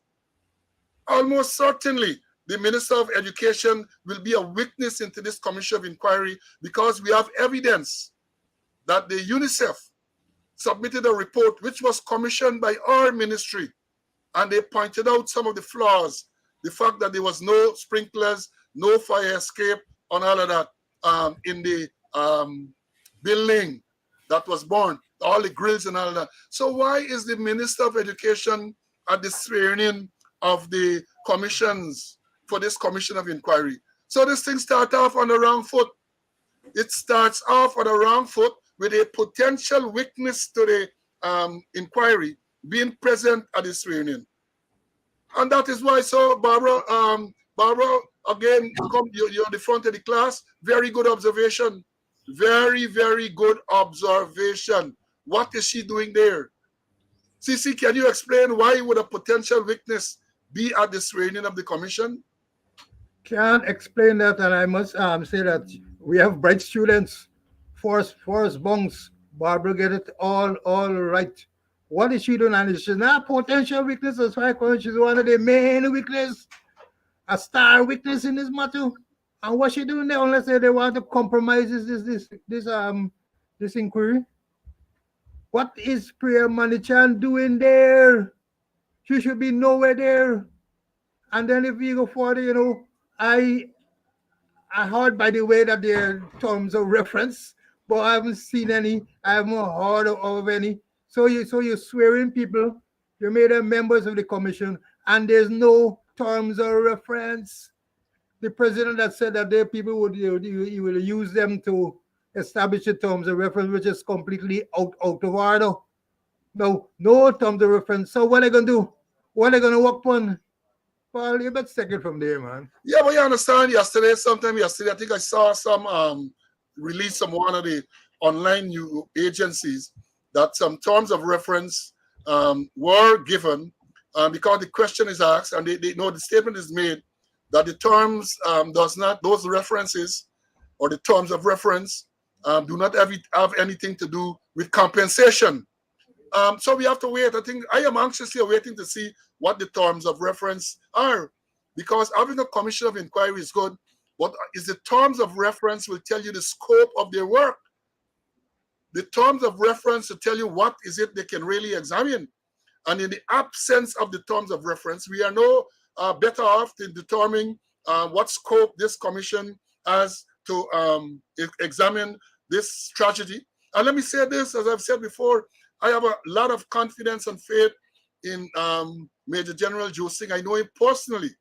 Almost certainly, the Minister of Education will be a witness into this Commission of Inquiry because we have evidence that the UNICEF submitted a report which was commissioned by our ministry, and they pointed out some of the flaws, the fact that there was no sprinklers, no fire escape, and all of that in the building that was burned, all the grills and all of that. So why is the Minister of Education at the swearing-in of the commissions for this Commission of Inquiry? So this thing starts off on the wrong foot. It starts off on the wrong foot with a potential witness to the inquiry being present at the swearing-in. And that is why, so Barbara, again, you're the front of the class. Very good observation. Very, very good observation. What is she doing there? CC, can you explain why would a potential witness be at the swearing-in of the commission? Can't explain that, and I must say that we have bright students, Forrest Bunks, Barbara get it all right. What is she doing? And she's not potential weakness as far as she's one of the main weakness, a star weakness in this matter. And what she doing there unless they want to compromise this inquiry? What is Priya Manichan doing there? She should be nowhere there. And then if we go further, I I heard, by the way, that there are terms of reference, but I haven't seen any. I haven't heard of any. So you're swearing people. You made them members of the commission, and there's no terms of reference. The president that said that their people you will use them to establish the terms of reference, which is completely out of order. No terms of reference. So what are they gonna do? What are they gonna work on? Well, you better take it from there, man. Yeah, but you understand sometime yesterday, I think I saw some release from one of the online new agencies that some terms of reference were given because the question is asked and they know the statement is made that the terms does not, those references or the terms of reference do not have anything to do with compensation. So we have to wait. I think I am anxiously waiting to see what the terms of reference are, because having a commission of inquiry is good. What is the terms of reference will tell you the scope of their work. The terms of reference to tell you what is it they can really examine. And in the absence of the terms of reference, we are no better off in determining what scope this commission has to examine this tragedy. And let me say this, as I've said before, I have a lot of confidence and faith in Major General Joe Singh. I know him personally.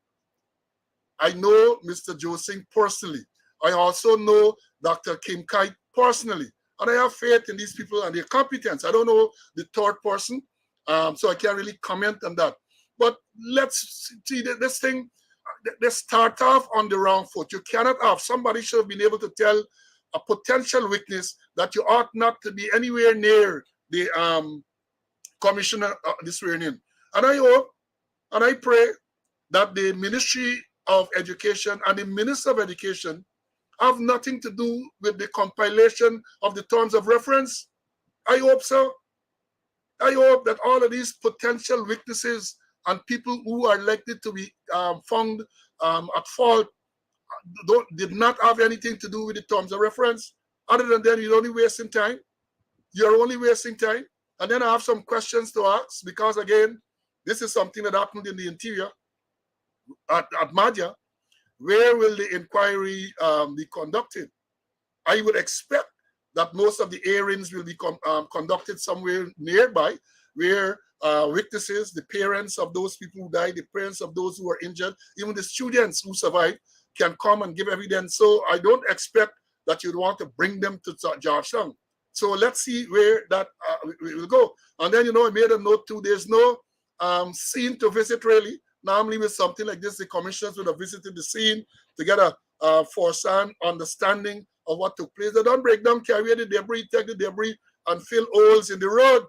I know Mr. Joe Singh personally. I also know Dr. Kim Kite personally. And I have faith in these people and their competence. I don't know the third person, so I can't really comment on that. But let's see this thing. They start off on the wrong foot. You cannot have, somebody should have been able to tell a potential witness that you ought not to be anywhere near the commissioner the swearing in. And I hope and I pray that the Ministry of Education and the Minister of Education have nothing to do with the compilation of the terms of reference. I hope so. I hope that all of these potential witnesses and people who are likely to be found at fault did not have anything to do with the terms of reference. Other than that, you're only wasting time. You're only wasting time. And then I have some questions to ask because, again, this is something that happened in the interior at Madhya. Where will the inquiry be conducted? I would expect that most of the hearings will be conducted somewhere nearby where witnesses, the parents of those people who died, the parents of those who were injured, even the students who survived can come and give evidence. So I don't expect that you'd want to bring them to Georgetown. So let's see where that will go. And then, I made a note too, there's no scene to visit really. Normally with something like this, the commissioners would have visited the scene to get a first-hand understanding of what took place. They don't break down, carry the debris, take the debris, and fill holes in the road.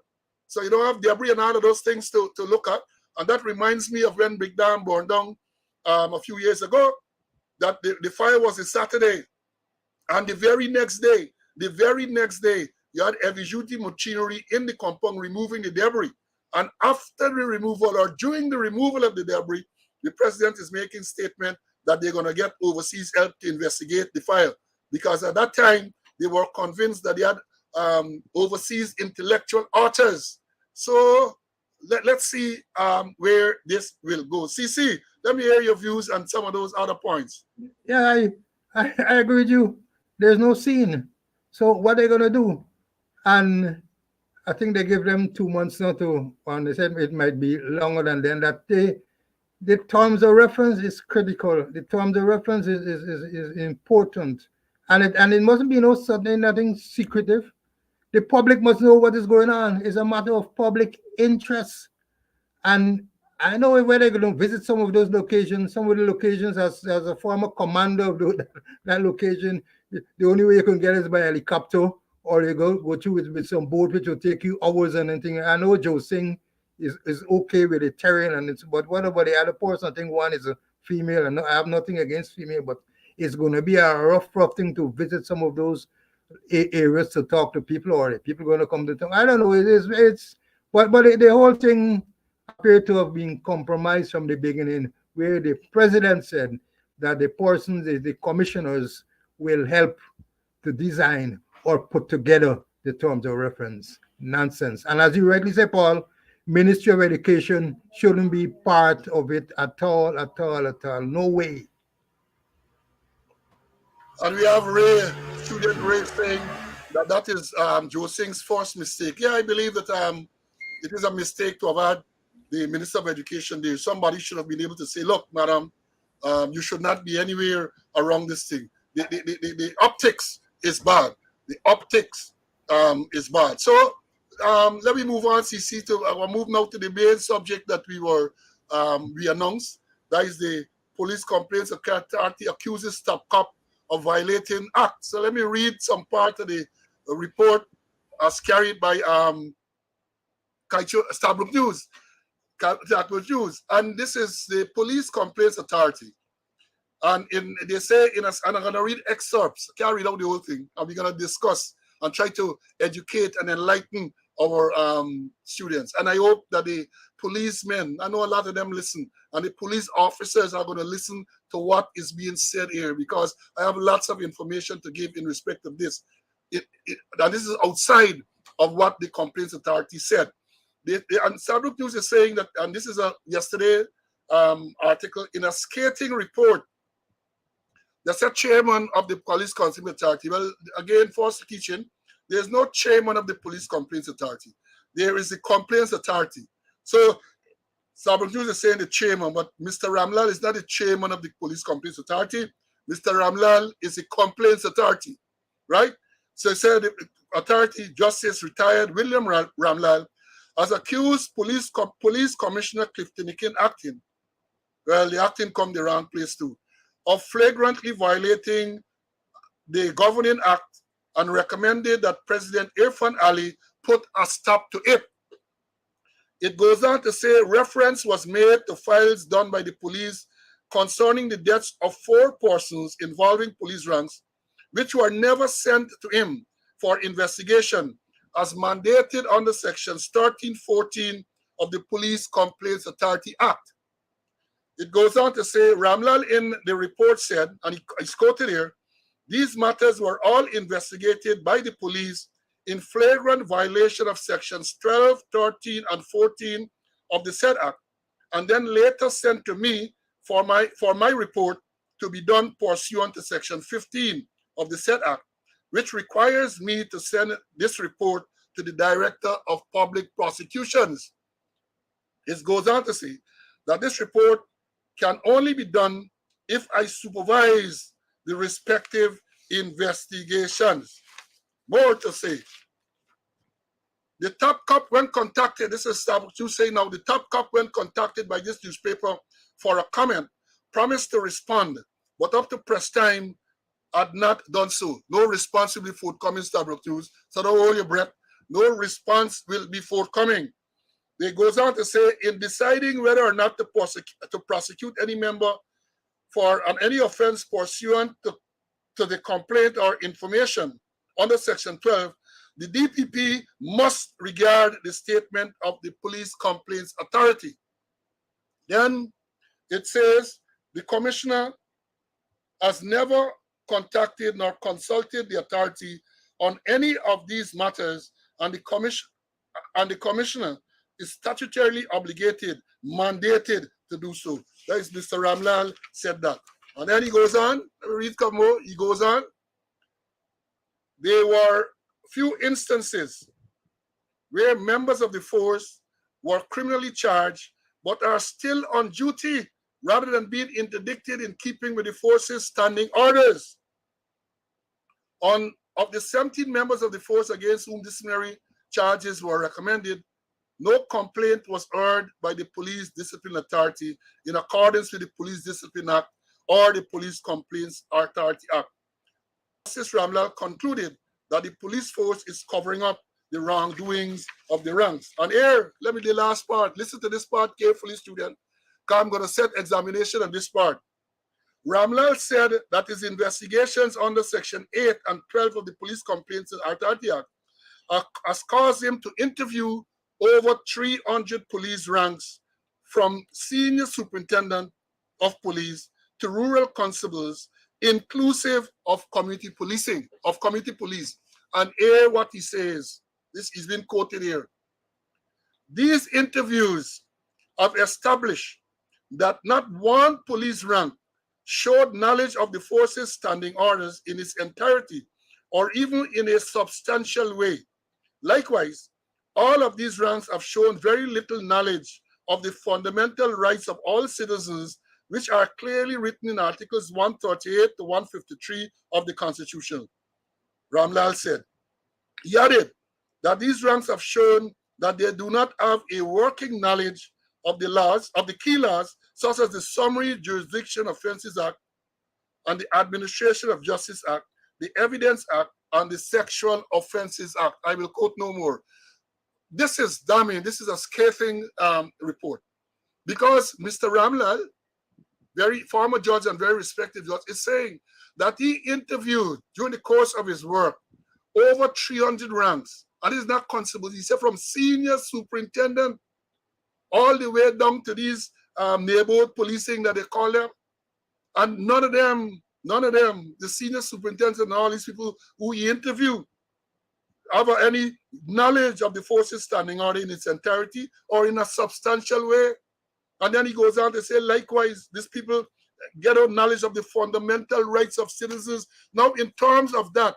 So you don't have debris and all of those things to look at. And that reminds me of when Big Dam burned down a few years ago, that the fire was a Saturday. And the very next day, you had heavy-duty machinery in the compound removing the debris. And after the removal or during the removal of the debris, the president is making statement that they're going to get overseas help to investigate the fire. Because at that time, they were convinced that they had overseas intellectual authors. So let's see where this will go. CC, let me hear your views on some of those other points. Yeah, I agree with you. There's no scene. So what are they going to do? And I think they give them 2 months now to, and they said it might be longer than then, that the terms of reference is critical. The terms of reference is important. And it mustn't be nothing secretive. The public must know what is going on. It's a matter of public interest. And I know where they're going to visit some of those locations, some of the locations as a former commander of that location. The only way you can get is by helicopter, or you go through with some boat which will take you hours and anything. I know Joe Singh is okay with the terrain, but what about the other person? I think one is a female, and I have nothing against female, but it's going to be a rough thing to visit some of those areas to talk to people, or are people going to come to town? I don't know. But the whole thing appeared to have been compromised from the beginning, where the president said that the persons, the commissioners, will help to design or put together the terms of reference. Nonsense. And as you rightly say, Paul, Ministry of Education shouldn't be part of it at all, at all, at all. No way. And we have Ray, student Ray, saying that is Joe Singh's first mistake. Yeah, I believe that it is a mistake to have had the Minister of Education there. Somebody should have been able to say, look, madam, you should not be anywhere around this thing. The optics is bad. The optics is bad. So let me move on, CC, we'll move now to the main subject that we announced. That is the police complaints authority accuses top cop of violating act. So let me read some part of the report as carried by Stabrook News. And this is the police complaints authority. And they say, and I'm going to read excerpts, I can't read out the whole thing, and we're going to discuss and try to educate and enlighten our students. And I hope that the policemen, I know a lot of them listen, and the police officers are going to listen to what is being said here, because I have lots of information to give in respect of this. And this is outside of what the complaints authority said. And Stabrook News is saying that, and this is a yesterday article, in a scathing report, the said chairman of the police complaints authority. Well, again, for teaching, there's no chairman of the police complaints authority. There is the complaints authority. So Stabrook News is saying the chairman, but Mr. Ramlal is not the chairman of the police complaints authority. Mr. Ramlal is the complaints authority, right? So he said the authority justice retired William Ramlal has accused police commissioner Clifton Nikin acting. Well, the acting come the wrong place too, of flagrantly violating the governing act, and recommended that President Irfan Ali put a stop to it. It goes on to say reference was made to files done by the police concerning the deaths of 4 persons involving police ranks, which were never sent to him for investigation, as mandated under sections 13-14 of the Police Complaints Authority Act. It goes on to say Ramlal in the report said, and he's quoted here, these matters were all investigated by the police in flagrant violation of sections 12, 13, and 14 of the said act, and then later sent to me for my report to be done pursuant to section 15 of the said act, which requires me to send this report to the Director of Public Prosecutions. It goes on to say that this report can only be done if I supervise the respective investigations. More to say. The top cop, when contacted, this is to say now, the top cop, when contacted by this newspaper for a comment, promised to respond, but up to press time, had not done so. No response will be forthcoming, Stabrook News. So don't hold your breath. No response will be forthcoming. It goes on to say, in deciding whether or not to prosecute any member for any offense pursuant to the complaint or information under Section 12, the DPP must regard the statement of the Police Complaints Authority. Then it says the commissioner has never contacted nor consulted the authority on any of these matters, and the commissioner is statutorily obligated, mandated to do so. That is Mr. Ramlal said that. And then he goes on, read some more, he goes on. There were few instances where members of the force were criminally charged but are still on duty rather than being interdicted in keeping with the force's standing orders. Of the 17 members of the force against whom disciplinary charges were recommended, no complaint was heard by the Police Discipline Authority in accordance with the Police Discipline Act or the Police Complaints Authority Act. Justice Ramlal concluded that the police force is covering up the wrongdoings of the ranks. And here, let me do the last part. Listen to this part carefully, student, because I'm going to set examination on this part. Ramlal said that his investigations under Section 8 and 12 of the Police Complaints and Authority Act has caused him to interview over 300 police ranks, from senior superintendent of police to rural constables, inclusive of community policing, of community police. And hear what he says. This is being quoted here. These interviews have established that not one police rank showed knowledge of the force's standing orders in its entirety or even in a substantial way. Likewise, all of these ranks have shown very little knowledge of the fundamental rights of all citizens, which are clearly written in Articles 138 to 153 of the Constitution. Ramlal said. He added that these ranks have shown that they do not have a working knowledge of the laws, of the key laws, such as the Summary Jurisdiction Offences Act and the Administration of Justice Act, the Evidence Act, and the Sexual Offences Act. I will quote no more. This is damning. This is a scathing report, because Mr. Ramlal, very former judge and very respected judge, is saying that he interviewed during the course of his work over 300 ranks, and it's not constables. He said from senior superintendent all the way down to these neighborhood policing that they call them, and none of them, the senior superintendents and all these people who he interviewed, have any knowledge of the force's standing order in its entirety or in a substantial way. And then he goes on to say, likewise, these people get out knowledge of the fundamental rights of citizens. Now, in terms of that,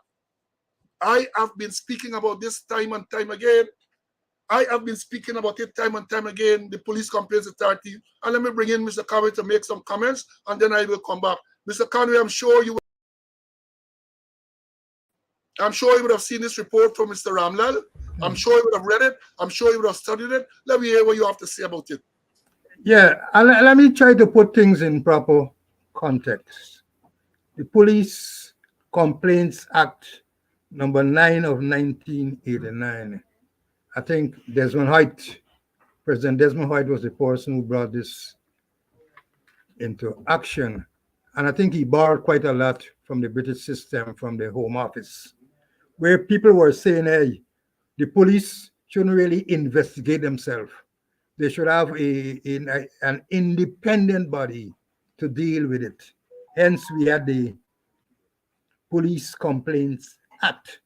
I have been speaking about this time and time again. I have been speaking about it time and time again, the Police Complaints Authority. And let me bring in Mr. Conway to make some comments, and then I will come back. Mr. Conway, I'm sure you would have seen this report from Mr. Ramlal. I'm sure you would have read it. I'm sure you would have studied it. Let me hear what you have to say about it. Yeah, and let me try to put things in proper context. The Police Complaints Act number 9 of 1989. I think President Desmond Hoyt was the person who brought this into action. And I think he borrowed quite a lot from the British system, from the Home Office, where people were saying, hey, the police shouldn't really investigate themselves. They should have an independent body to deal with it. Hence, we had the Police Complaints Act.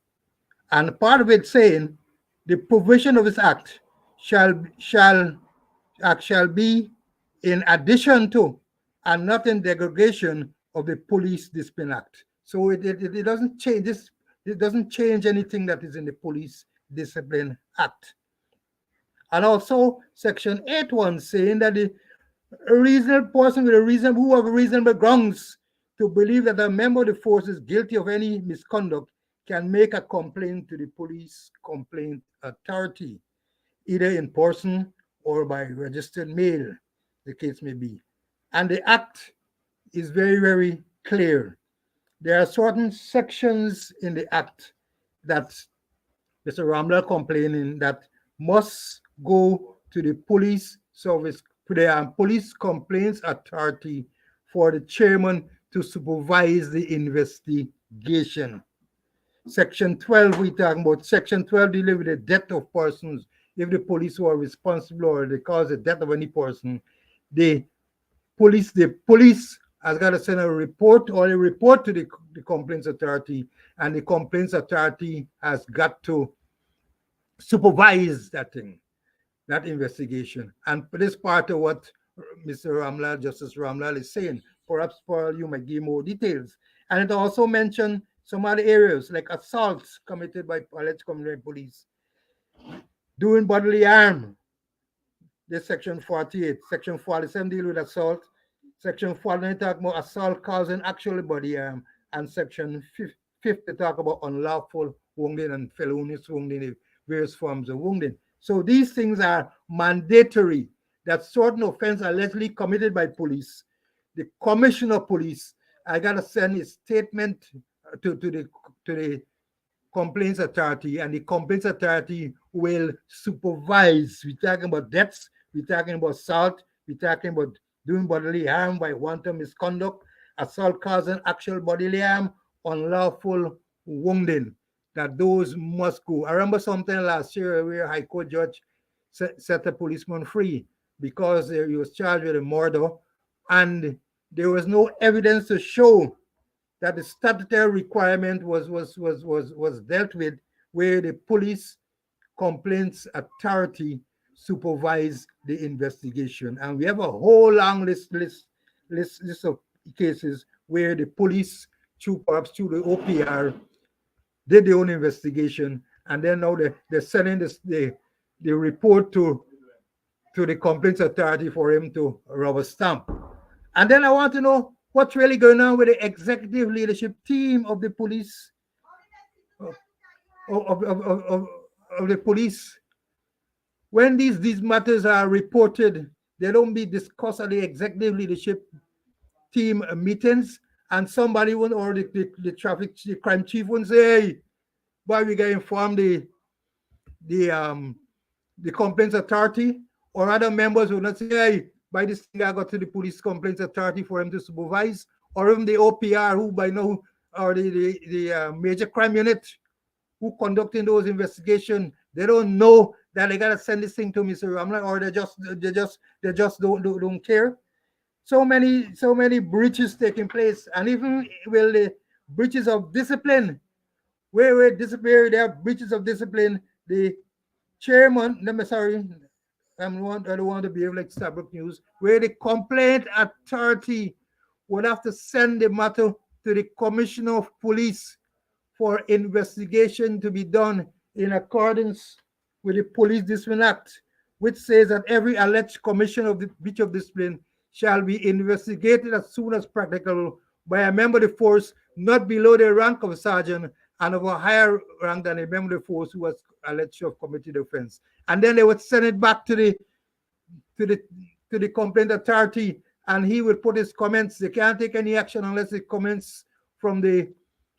And part of it saying the provision of this act shall be in addition to and not in derogation of the Police Discipline Act. So it doesn't change this. It doesn't change anything that is in the Police Discipline Act. And also Section 8.1 saying that a reasonable person who have reasonable grounds to believe that a member of the force is guilty of any misconduct can make a complaint to the Police Complaint Authority, either in person or by registered mail, the case may be. And the act is very, very clear. There are certain sections in the act that Mr. Ramlal complaining that must go to the police service, to the Police Complaints Authority, for the chairman to supervise the investigation. Section 12, we talking about. Section 12 dealing with the death of persons. If the police who are responsible or they cause the death of any person, the police has got to send a report to the Complaints Authority, and the Complaints Authority has got to supervise that investigation. And this part of what Justice Ramlal is saying, perhaps you might give more details. And it also mentioned some other areas like assaults committed by alleged community police, doing bodily harm. This Section 48. Section 47 deal with assault. Section 49 talk about assault causing actual body harm. And Section 50 talk about unlawful wounding and felonious wounding, various forms of wounding. So these things are mandatory, that certain offense allegedly committed by police. The commissioner of police, I gotta send a statement to the Complaints Authority, and the Complaints Authority will supervise. We're talking about deaths, we're talking about assault, we're talking about doing bodily harm by wanton misconduct, assault causing actual bodily harm, unlawful wounding, that those must go. I remember something last year where a High Court judge set a policeman free because he was charged with a murder, and there was no evidence to show that the statutory requirement was dealt with, where the police complaints authority supervise the investigation. And we have a whole long list of cases where the police, through perhaps through the OPR, did their own investigation, and then now they're sending the report to the complaints authority for him to rubber stamp. And then I want to know what's really going on with the executive leadership team of the police, of the police. When these matters are reported, they don't be discussed at the executive leadership team meetings, and somebody won't, or the crime chief won't say, hey, boy, we got informed the complaints authority, or other members will not say, hey, by this thing I got to the police complaints authority for him to supervise, or even the OPR, who by now, or the major crime unit who conducting those investigations, they don't know that they gotta send this thing to Mr. Ramlan, or they just don't care. So many breaches taking place, and even will the breaches of discipline, where discipline, there are breaches of discipline. The chairman, let me sorry, I don't want to behave like Starbuck News, where the complaint authority would have to send the matter to the commissioner of police for investigation to be done in accordance with the Police Discipline Act, which says that every alleged commission of the breach of discipline shall be investigated as soon as practicable by a member of the force not below the rank of a sergeant and of a higher rank than a member of the force who was alleged to have committed the offense. And then they would send it back to the complaint authority, and he would put his comments. They can't take any action unless the comments from the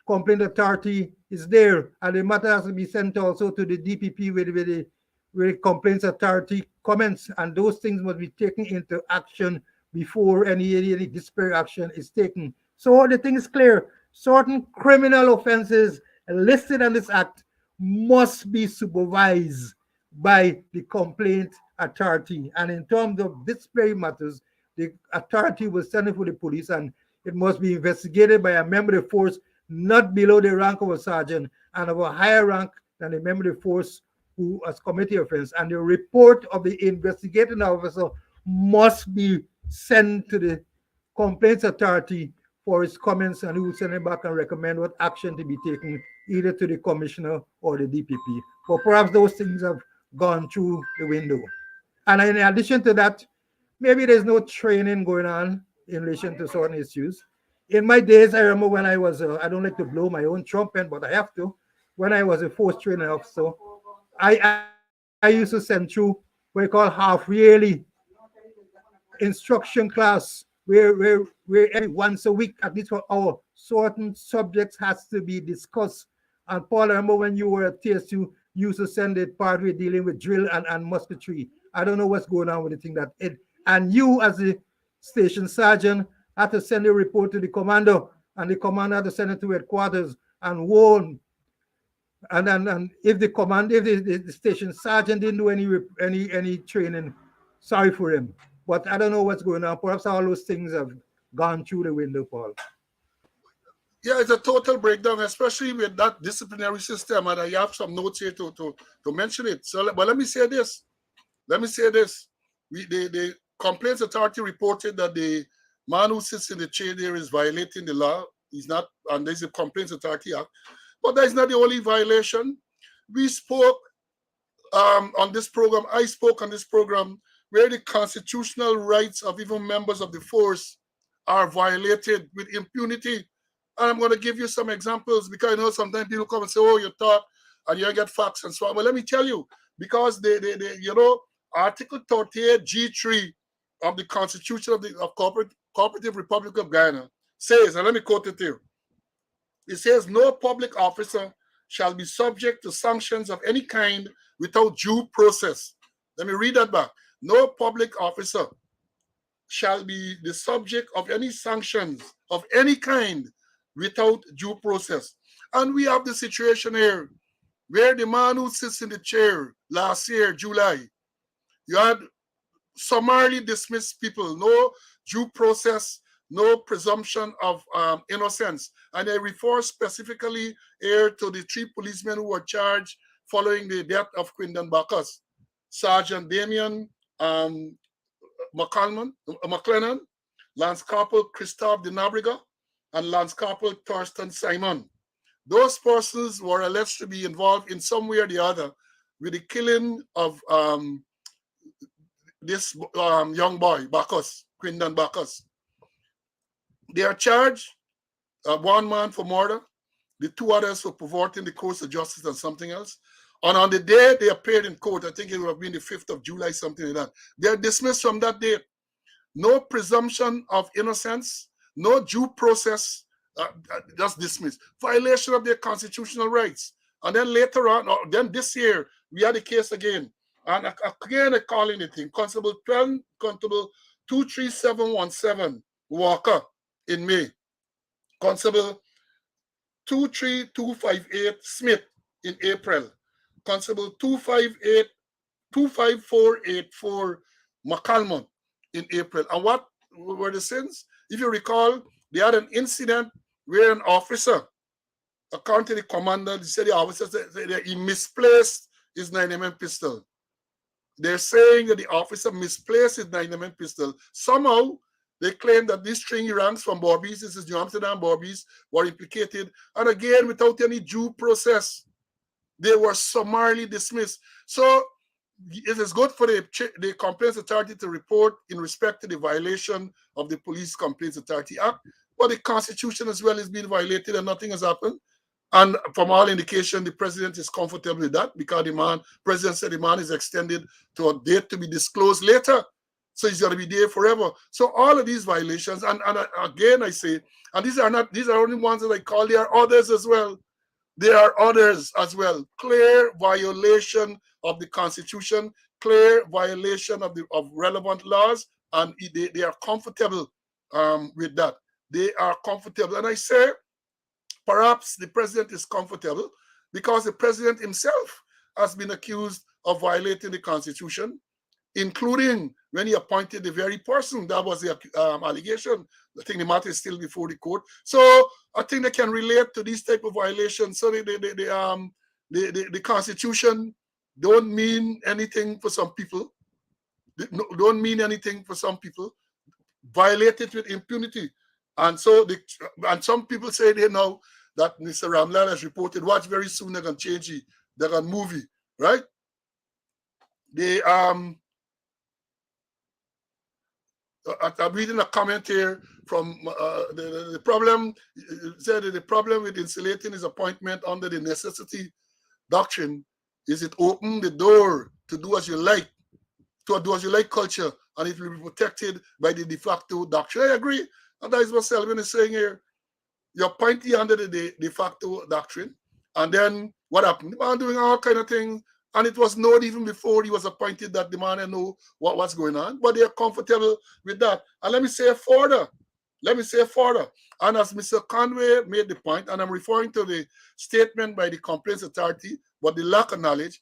complaint authority is there, and the matter has to be sent also to the DPP with the complaints authority comments, and those things must be taken into action before any disciplinary action is taken. So the thing is clear: certain criminal offenses listed in this act must be supervised by the complaint authority, and in terms of disciplinary matters, the authority will send it for the police, and it must be investigated by a member of the force not below the rank of a sergeant and of a higher rank than a member of the force who has committed offense. And the report of the investigating officer must be sent to the complaints authority for his comments, and he will send it back and recommend what action to be taken either to the commissioner or the DPP. But perhaps those things have gone through the window. And in addition to that, maybe there's no training going on in relation to certain issues. In my days, I remember when I was, I don't like to blow my own trumpet, but I have to. When I was a force training officer, I used to send through what we call half yearly instruction class, where every once a week, at least for an hour, certain subjects has to be discussed. And Paul, I remember when you were at TSU, you used to send it part way dealing with drill and musketry. I don't know what's going on with the thing that it, and you as the station sergeant had to send a report to the commander, and the commander had to send it to headquarters and warn. And if the station sergeant didn't do any training, sorry for him. But I don't know what's going on. Perhaps all those things have gone through the window, Paul. Yeah, it's a total breakdown, especially with that disciplinary system. And I have some notes here to mention it. So, but let me say this. The complaints authority reported that the man who sits in the chair there is violating the law. He's not, and there's a complaints authority act. But that's not the only violation. We spoke on this program. I spoke on this program where the constitutional rights of even members of the force are violated with impunity. And I'm going to give you some examples, because I know sometimes people come and say, oh, you talk and you get facts and so on. But let me tell you, because Article 38 G3 of the Constitution of the Cooperative Republic of Ghana says, and let me quote it here. It says, no public officer shall be subject to sanctions of any kind without due process. Let me read that back. No public officer shall be the subject of any sanctions of any kind without due process. And we have the situation here where the man who sits in the chair last year, July, you had summarily dismissed people, no due process, no presumption of innocence. And I refer specifically here to the 3 policemen who were charged following the death of Quindon Bacchus, Sergeant Damian McLennan, Lance Corporal Christophe de Nabriga, and Lance Corporal Thorsten Simon. Those persons were alleged to be involved in some way or the other with the killing of this young boy, Bacchus, Quindon Bacchus. They are charged, 1 man for murder, the 2 others for perverting the course of justice and something else. And on the day they appeared in court, I think it would have been the 5th of July, something like that, they are dismissed from that date. No presumption of innocence, no due process, just dismissed. Violation of their constitutional rights. And then later on, or then this year, we had a case again. And again, I call in the thing, Constable 23717, Walker, in May. Constable 23258, Smith, in April. Constable 25484, McCalmont, in April. And what were the sins? If you recall, they had an incident where an officer, according to the commander, they said the officer said that he misplaced his 9mm pistol. They're saying that the officer misplaced his 9mm pistol. Somehow, they claim that these stringy ranks from Barbies, this is New Amsterdam Barbies, were implicated. And again, without any due process, they were summarily dismissed. So it is good for the Complaints Authority to report in respect to the violation of the Police Complaints Authority Act, but the Constitution as well is being violated and nothing has happened. And from all indication, the president is comfortable with that because the president said the man is extended to a date to be disclosed later. So he's going to be there forever. So all of these violations, and again I say, and these are only ones that I call, there are others as well. There are others as well. Clear violation of the Constitution, clear violation of relevant laws, and they are comfortable with that. They are comfortable. And I say, perhaps the president is comfortable because the president himself has been accused of violating the Constitution, including when he appointed the very person that was the allegation. I think the matter is still before the court. So I think they can relate to these type of violations. So the Constitution don't mean anything for some people. Don't mean anything for some people. Violate it with impunity. And so and some people say they know that Mr. Ramlal has reported, watch very soon they're gonna change it. They're gonna move it, right? They I'm reading a comment here from the problem, said that the problem with insulating his appointment under the necessity doctrine is it opened the door to do as you like, to do as you like culture, and it will be protected by the de facto doctrine. I agree. And that is what Selvin is saying here. You're appointed under the de facto doctrine, and then what happened? The man doing all kind of things, and it was known even before he was appointed that the man didn't know what's going on, but they're comfortable with that. And let me say further, and as Mr. Conway made the point, and I'm referring to the statement by the Complaints Authority, but the lack of knowledge,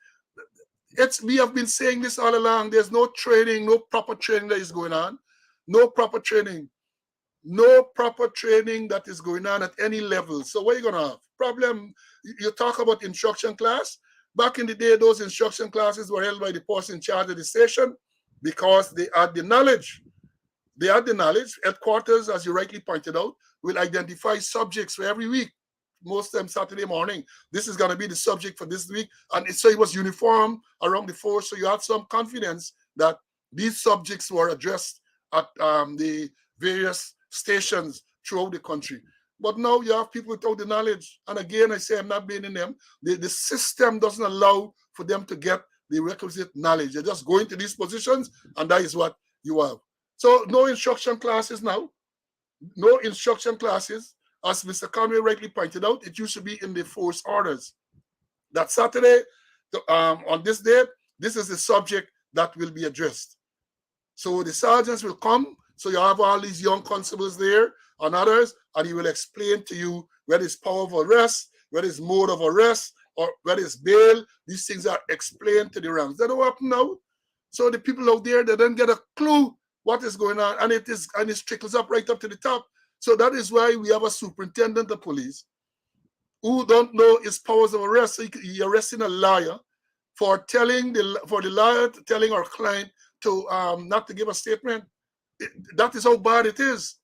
we have been saying this all along. There's no training, no proper training that is going on, no proper training that is going on at any level. So what are you going to have? Problem, you talk about instruction class. Back in the day, those instruction classes were held by the person in charge of the station because they had the knowledge. Headquarters, as you rightly pointed out, will identify subjects for every week. Most of them Saturday morning. This is going to be the subject for this week. And so it was uniform around the force. So you had some confidence that these subjects were addressed at the various stations throughout the country. But now you have people without the knowledge. And again, I say I'm not blaming them. The system doesn't allow for them to get the requisite knowledge. They just go into these positions, and that is what you have. So no instruction classes now. No instruction classes. As Mr. Conway rightly pointed out, it used to be in the force orders. That Saturday, on this day, this is the subject that will be addressed. So the sergeants will come So you have all these young constables there and others, and he will explain to you whether it's power of arrest, whether it's mode of arrest, or whether it's bail. These things are explained to the ranks. They don't happen now. So the people out there, they don't get a clue what is going on, and it trickles up right up to the top. So that is why we have a superintendent of police who don't know his powers of arrest. So he arresting a liar for the liar telling our client to not to give a statement. That is how bad it is.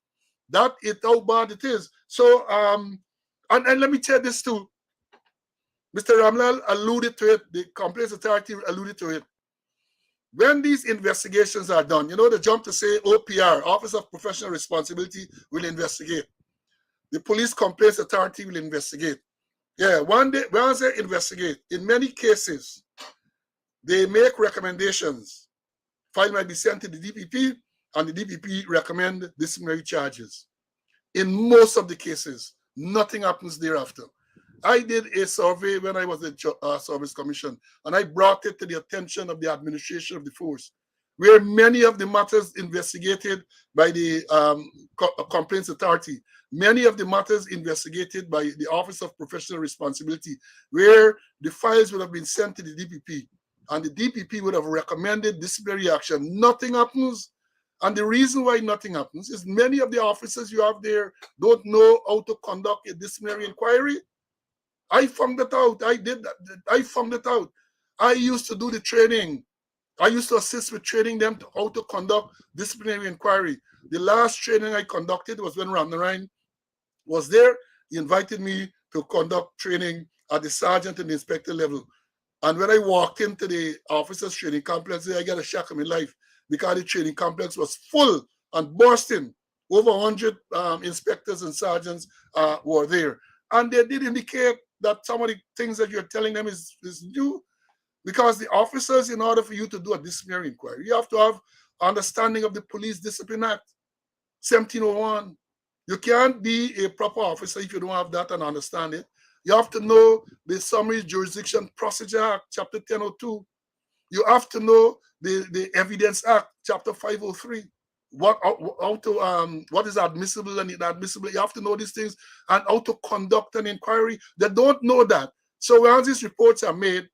That is how bad it is. So and let me tell this too. Mr. Ramlal alluded to it. The Complaints Authority alluded to it. When these investigations are done, you know, they jump to say OPR, Office of Professional Responsibility, will investigate. The Police Complaints Authority will investigate. Yeah, once they investigate, in many cases, they make recommendations. File might be sent to the DPP, and the DPP recommend disciplinary charges. In most of the cases, nothing happens thereafter. I did a survey when I was at the Service Commission, and I brought it to the attention of the administration of the force, where many of the matters investigated by the Complaints Authority, many of the matters investigated by the Office of Professional Responsibility, where the files would have been sent to the DPP, and the DPP would have recommended disciplinary action. Nothing happens. And the reason why nothing happens is many of the officers you have there don't know how to conduct a disciplinary inquiry. I found that out. I did that. I found it out. I used to do the training. I used to assist with training them to how to conduct disciplinary inquiry. The last training I conducted was when Ramnarayan was there. He invited me to conduct training at the sergeant and the inspector level. And when I walked into the officers' training complex, I got a shock of my life because the training complex was full and bursting. Over 100 inspectors and sergeants were there. And they did indicate that some of the things that you're telling them is new, because the officers, in order for you to do a disciplinary inquiry, you have to have understanding of the Police Discipline Act, 1701. You can't be a proper officer if you don't have that and understand it. You have to know the Summary Jurisdiction Procedure Act, Chapter 1002. You have to know the Evidence Act, Chapter 503. What is admissible and inadmissible. You have to know these things, and how to conduct an inquiry. They don't know that. So when these reports are made,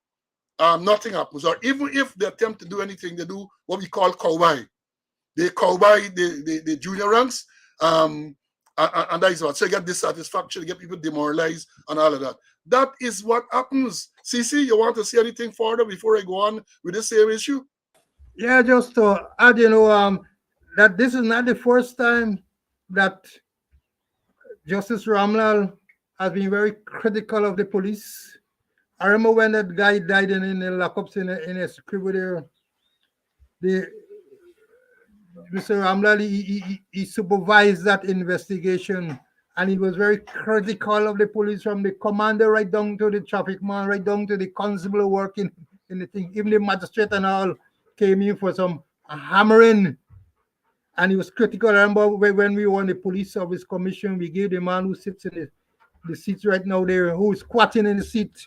nothing happens. Or even if they attempt to do anything, they do what we call cowboy. They cowboy the junior ranks, and that is what. So you get dissatisfaction, you get people demoralized, and all of that. That is what happens. CC, you want to say anything further before I go on with the same issue? Yeah, just to add, that this is not the first time that Justice Ramlal has been very critical of the police. I remember when that guy died in the lockups in a scribble there. Mr. Ramlal, he supervised that investigation, and he was very critical of the police, from the commander right down to the traffic man, right down to the constable working in the thing. Even the magistrate and all came in for some hammering, and he was critical. I remember when we won the Police Service Commission, we gave the man who sits in the seat right now there, who is squatting in the seat,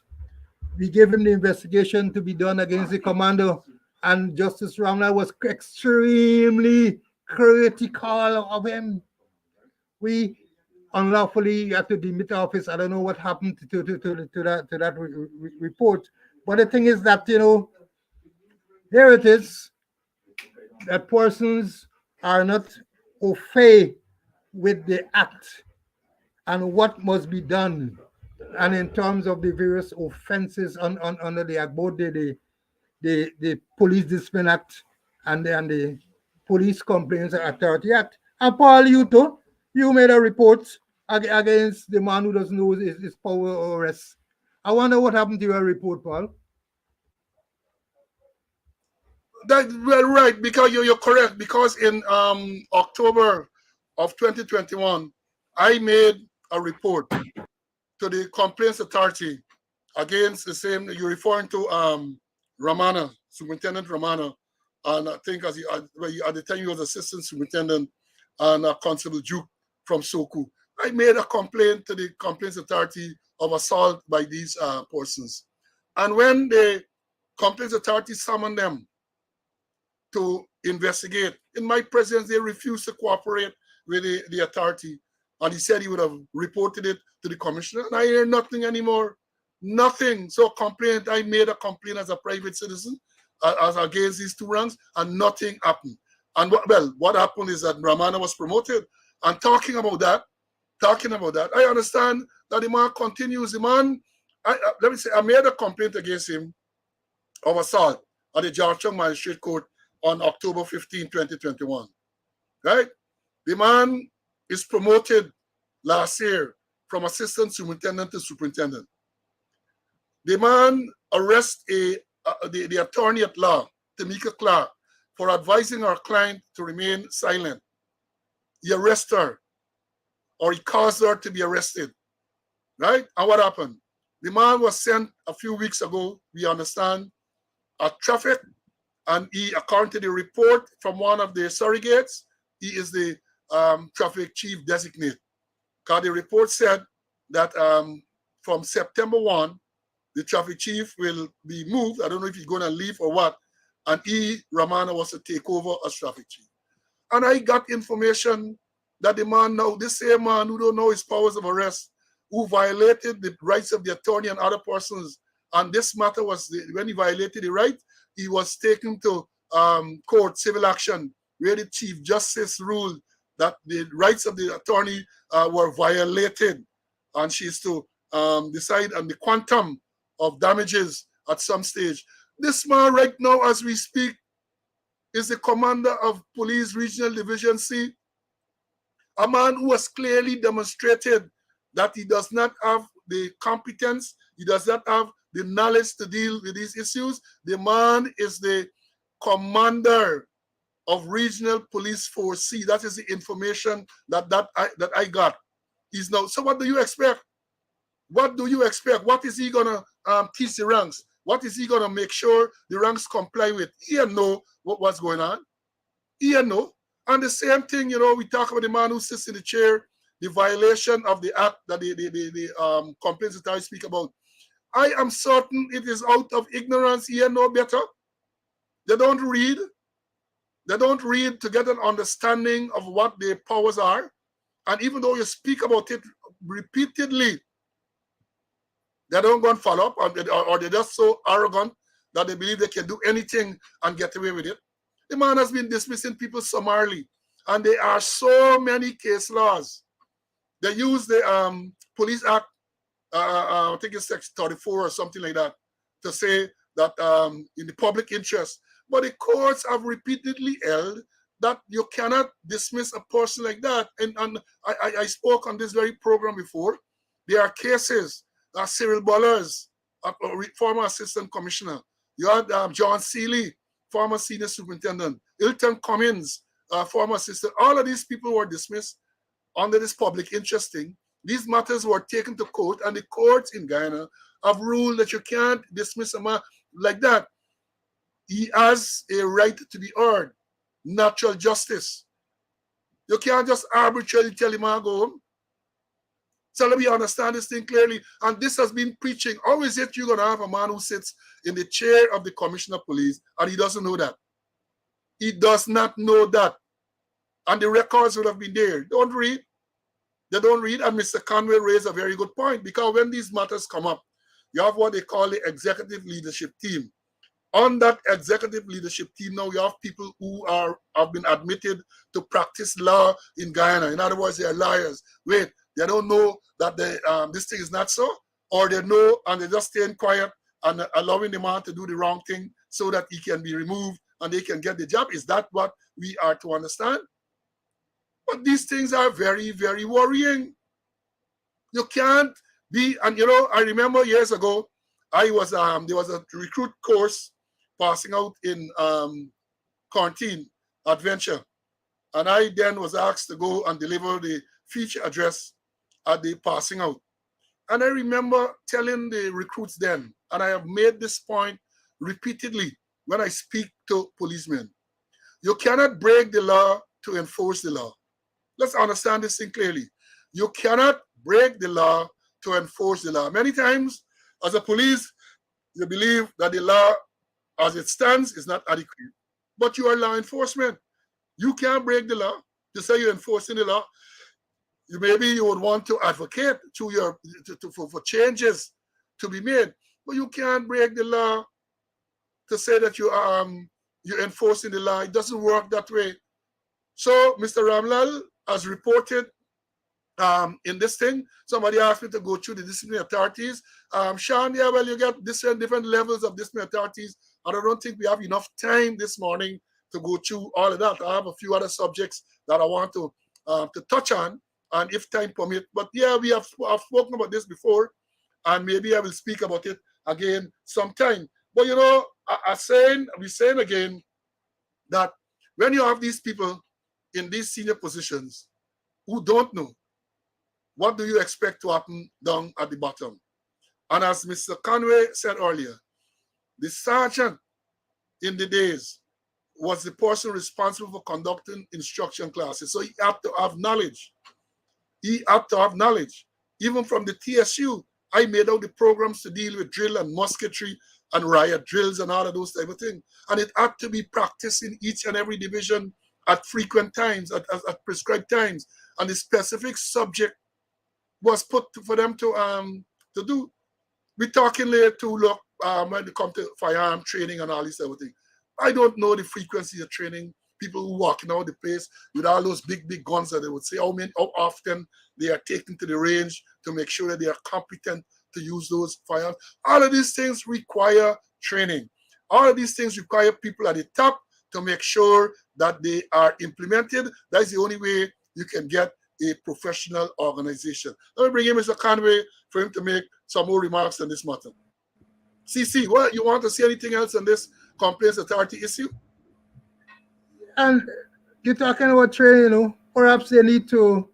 we gave him the investigation to be done against the commander, and Justice Ramlal was extremely critical of him. We unlawfully had to demit office. I don't know what happened to that report, but the thing is that, here it is, that persons are not au fait with the act and what must be done, and in terms of the various offenses under the act, both the Police Discipline Act and the Police Complaints Authority Act. And Paul, you made a report against the man who doesn't know his power or arrest. I wonder what happened to your report, Paul. That's well, right, because you're correct. Because in October of 2021, I made a report to the Complaints Authority against the same. You're referring to Ramana, Superintendent Ramana, and I think at the time he was Assistant Superintendent, and Constable Duke from Soku. I made a complaint to the Complaints Authority of assault by these persons. And when the Complaints Authority summoned them to investigate. In my presence, they refused to cooperate with the authority. And he said he would have reported it to the commissioner. And I hear nothing anymore. Nothing. So I made a complaint as a private citizen as against these two ranks, and nothing happened. And what happened is that Ramana was promoted. And talking about that, I understand that the man continues. The man, let me say, I made a complaint against him of assault at the Georgetown Magistrate Court on October 15, 2021. Right? The man is promoted last year from assistant superintendent to superintendent. The man arrests the attorney at law, Tamika Clark, for advising our client to remain silent. He arrests her, or he caused her to be arrested. Right? And what happened? The man was sent a few weeks ago, we understand, at traffic, and he, according to the report from one of the surrogates, he is the traffic chief designate. Because the report said that from September 1, the traffic chief will be moved. I don't know if he's going to leave or what. And Ramana, was to take over as traffic chief. And I got information that the man now, this same man who don't know his powers of arrest, who violated the rights of the attorney and other persons, and this matter was, when he violated the right, he was taken to court, civil action, where the Chief Justice ruled that the rights of the attorney were violated, and she is to decide on the quantum of damages at some stage. This man right now, as we speak, is the commander of Police Regional Division C, a man who has clearly demonstrated that he does not have the competence, he does not have the knowledge to deal with these issues. The man is the commander of Regional Police Force C. That is the information that I got. He's now. So what do you expect? What do you expect? What is he gonna teach the ranks? What is he gonna make sure the ranks comply with? He know what's going on. He know. And the same thing, we talk about the man who sits in the chair, the violation of the act that the complaints that I speak about. I am certain it is out of ignorance. He know better. They don't read. They don't read to get an understanding of what their powers are. And even though you speak about it repeatedly, they don't go and follow up, or they're just so arrogant that they believe they can do anything and get away with it. The man has been dismissing people summarily. And there are so many case laws. They use the Police Act, I think it's Section 34 or something like that, to say that in the public interest. But the courts have repeatedly held that you cannot dismiss a person like that. And I spoke on this very program before. There are cases. Cyril Bullers, former assistant commissioner. You had John Seeley, former senior superintendent. Hilton Cummins, former assistant. All of these people were dismissed under this public interest thing. These matters were taken to court, and the courts in Guyana have ruled that you can't dismiss a man like that. He has a right to be heard, natural justice. You can't just arbitrarily tell him to go home. So let me understand this thing clearly. And this has been preaching. How is it you're going to have a man who sits in the chair of the commissioner of police and he doesn't know that? He does not know that. And the records would have been there. Don't read. They don't read. And Mr. Conway raised a very good point, because when these matters come up, you have what they call the executive leadership team. On that executive leadership team now, you have people who have been admitted to practice law in Guyana. In other words, they are lawyers. Wait, they don't know that this thing is not so, or they know and they're just staying quiet and allowing the man to do the wrong thing so that he can be removed and they can get the job. Is that what we are to understand? But these things are very, very worrying. You can't be, and I remember years ago, there was a recruit course passing out in Quarantine Adventure. And I then was asked to go and deliver the feature address at the passing out. And I remember telling the recruits then, and I have made this point repeatedly when I speak to policemen, you cannot break the law to enforce the law. Let's understand this thing clearly. You cannot break the law to enforce the law. Many times, as a police, you believe that the law as it stands is not adequate. but you are law enforcement. You can't break the law. To say you're enforcing the law, maybe you would want to advocate to your for changes to be made, but you can't break the law to say that you're enforcing the law. It doesn't work that way. So Mr. Ramlal has reported in this thing. Somebody asked me to go through the disciplinary authorities. Sean, yeah, well, you got different levels of disciplinary authorities, and I don't think we have enough time this morning to go through all of that. I have a few other subjects that I want to touch on, and if time permit. But yeah, I've spoken about this before, and maybe I will speak about it again sometime. But you know, we're saying again that when you have these people in these senior positions who don't know, what do you expect to happen down at the bottom? And as Mr. Conway said earlier, the sergeant in the days was the person responsible for conducting instruction classes. So he had to have knowledge. He had to have knowledge. Even from the TSU, I made out the programs to deal with drill and musketry and riot drills and all of those type of things. And it had to be practiced in each and every division at frequent times, at prescribed times. And the specific subject was put for them to do. We're talking later too, look, when it comes to firearm training and all this everything. I don't know the frequency of training. People who walking out the place with all those big guns that they would say how often they are taken to the range to make sure that they are competent to use those firearms. All of these things require training. All of these things require people at the top to make sure that they are implemented. That's the only way you can get a professional organization. Let me bring in Mr. Conway for him to make some more remarks on this matter. CC, what you want to say anything else on this complaints authority issue? And you're talking about training, you know, perhaps they need to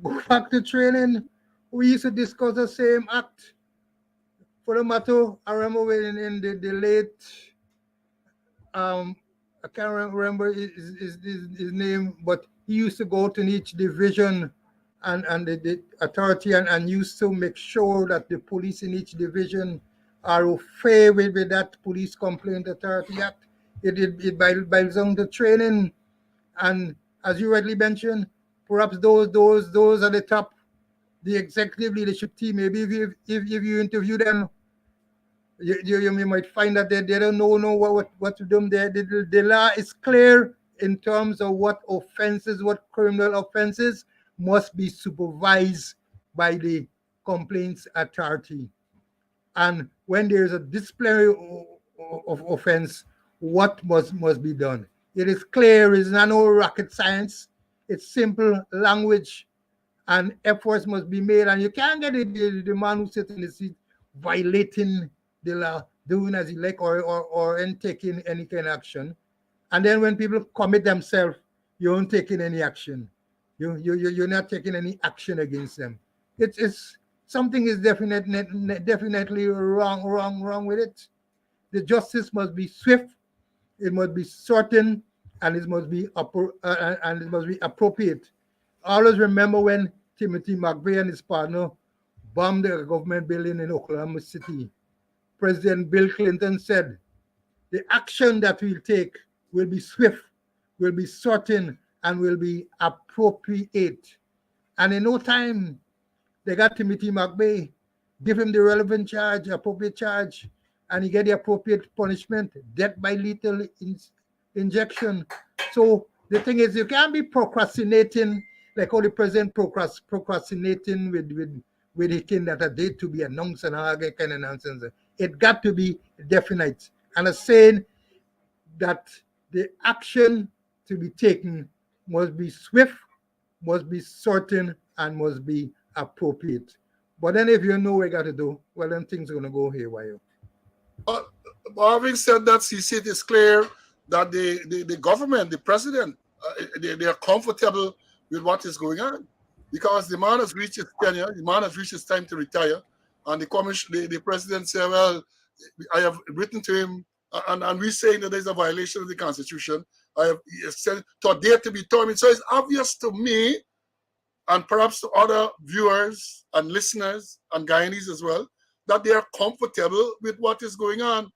go back to training. We used to discuss the same act. For the matter, I remember when in the late, I can't remember his name, but he used to go to each division and the authority and used to make sure that the police in each division are fair with that police complaint authority act. It boils down to training, and as you rightly mentioned, perhaps those at the top, the executive leadership team, maybe if you interview them, you might find that they don't know what to do. The law is clear in terms of what offenses, what criminal offenses must be supervised by the complaints authority. And when there is a disciplinary of offense, what must be done? It is clear, it's not no rocket science, it's simple language, and efforts must be made. And you can't get the man who sits in the seat violating the law, doing as he like, or in taking any kind of action. And then when people commit themselves, you aren't taking any action. You're not taking any action against them. It's something is definitely wrong with it. The justice must be swift, it must be certain, and it must be appropriate. Always remember when Timothy McVeigh and his partner bombed the government building in Oklahoma City. President Bill Clinton said, the action that we'll take will be swift, will be certain, and will be appropriate. And in no time, they got Timothy McVeigh, give him the relevant charge, appropriate charge, and he get the appropriate punishment, death by lethal injection. So the thing is, you can't be procrastinating like how the president procrastinating with the thing that a date to be announced and all that kind of nonsense. It got to be definite. And I'm saying that the action to be taken must be swift, must be certain, and must be appropriate. But then if you know what you got to do, well, then things are going to go haywire. Having said that, CC, it is clear that the government, the president, they are comfortable with what is going on because the man has reached his tenure, the man has reached his time to retire, and the president said, well, I have written to him, and we're saying that there's a violation of the Constitution. I have said to a date to be determined. So it's obvious to me, and perhaps to other viewers and listeners and Guyanese as well, that they are comfortable with what is going on.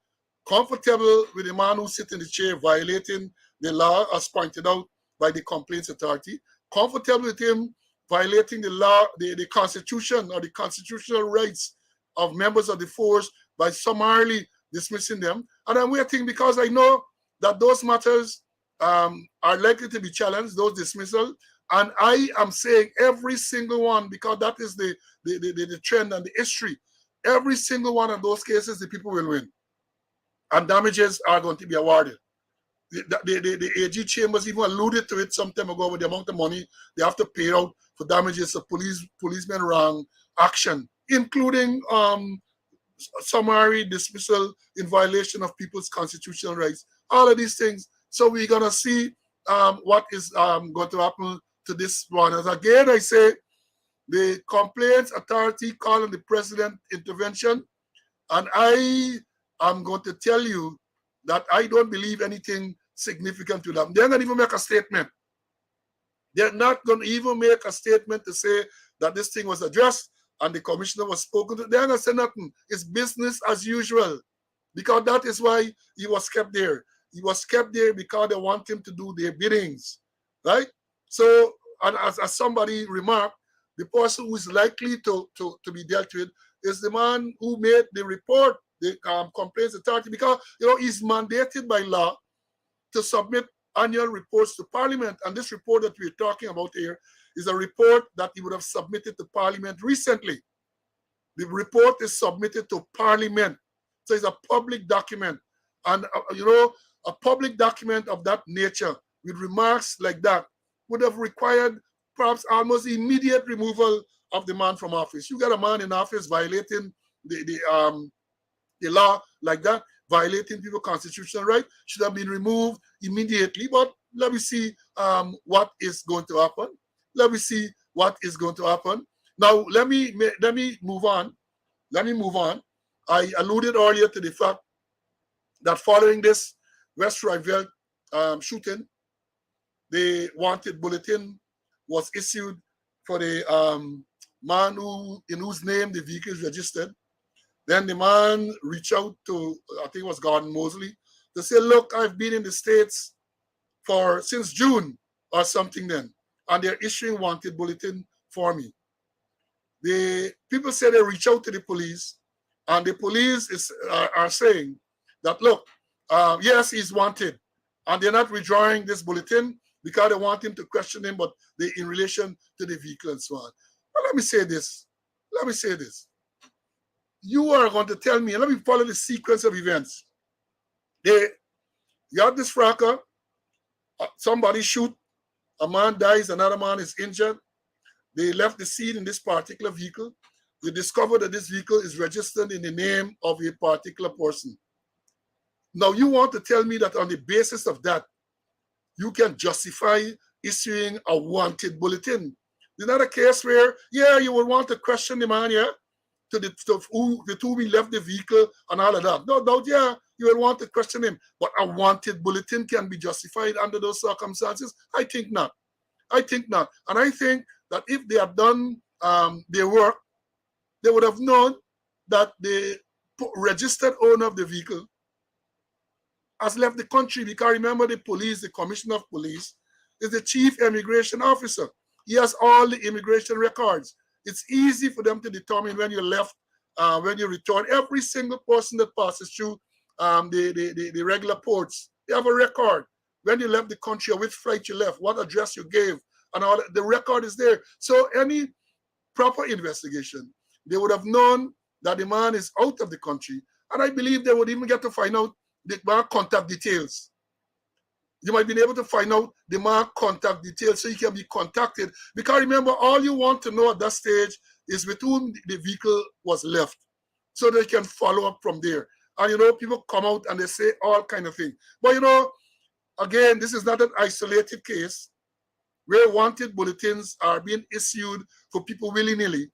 comfortable with the man who sits in the chair violating the law as pointed out by the Complaints Authority, comfortable with him violating the law, the Constitution or the constitutional rights of members of the force by summarily dismissing them. And I'm waiting because I know that those matters are likely to be challenged, those dismissals. And I am saying every single one, because that is the trend and the history. Every single one of those cases, the people will win. And damages are going to be awarded. The AG Chambers even alluded to it some time ago with the amount of money they have to pay out for damages of policemen wrong action, including summary dismissal in violation of people's constitutional rights. All of these things. So we're going to see what is going to happen to this one. As again, I say, the Complaints Authority calling the president intervention, and I am going to tell you that I don't believe anything significant to them. They're not even make a statement. They're not going to even make a statement to say that this thing was addressed and the commissioner was spoken to. They're not going to say nothing. It's business as usual, because that is why he was kept there. He was kept there because they want him to do their biddings, right? So, and as somebody remarked, the person who is likely to be dealt with is the man who made the report, the Complaints Authority, because he's mandated by law to submit annual reports to Parliament. And this report that we're talking about here is a report that he would have submitted to Parliament recently. The report is submitted to Parliament, so it's a public document. And a public document of that nature with remarks like that would have required perhaps almost immediate removal of the man from office. You got a man in office violating the law like that, violating people's constitutional right, should have been removed immediately. But let me see what is going to happen. Let me see what is going to happen. Now, let me move on. Let me move on. I alluded earlier to the fact that following this West Rivell shooting, the wanted bulletin was issued for the man in whose name the vehicle is registered. Then the man reached out to, I think it was Gordon Mosley, to say, look, I've been in the States since June or something then, and they're issuing wanted bulletin for me. The people say they reach out to the police, and the police are saying that, look, yes, he's wanted, and they're not withdrawing this bulletin because they want him to question him, but they in relation to the vehicle and so on. But let me say this. You are going to tell me, and let me follow the sequence of events. You have this fracas, somebody shoot, a man dies, another man is injured. They left the scene in this particular vehicle. They discovered that this vehicle is registered in the name of a particular person. Now you want to tell me that on the basis of that, you can justify issuing a wanted bulletin. It's not a case where, you would want to question the man, to whom he left the vehicle and all of that. No doubt, you will want to question him. But a wanted bulletin can be justified under those circumstances? I think not. And I think that if they had done their work, they would have known that the registered owner of the vehicle has left the country, because remember, the police, the commissioner of police, is the chief immigration officer. He has all the immigration records. It's easy for them to determine when you left, when you return. Every single person that passes through the regular ports, they have a record. When you left the country, or which flight you left, what address you gave, and all that, the record is there. So any proper investigation, they would have known that the man is out of the country. And I believe they would even get to find out the man contact details. You might be able to find out the man contact details so he can be contacted. Because remember, all you want to know at that stage is with whom the vehicle was left, so they can follow up from there. And people come out and they say all kind of things. But again, this is not an isolated case where wanted bulletins are being issued for people willy-nilly.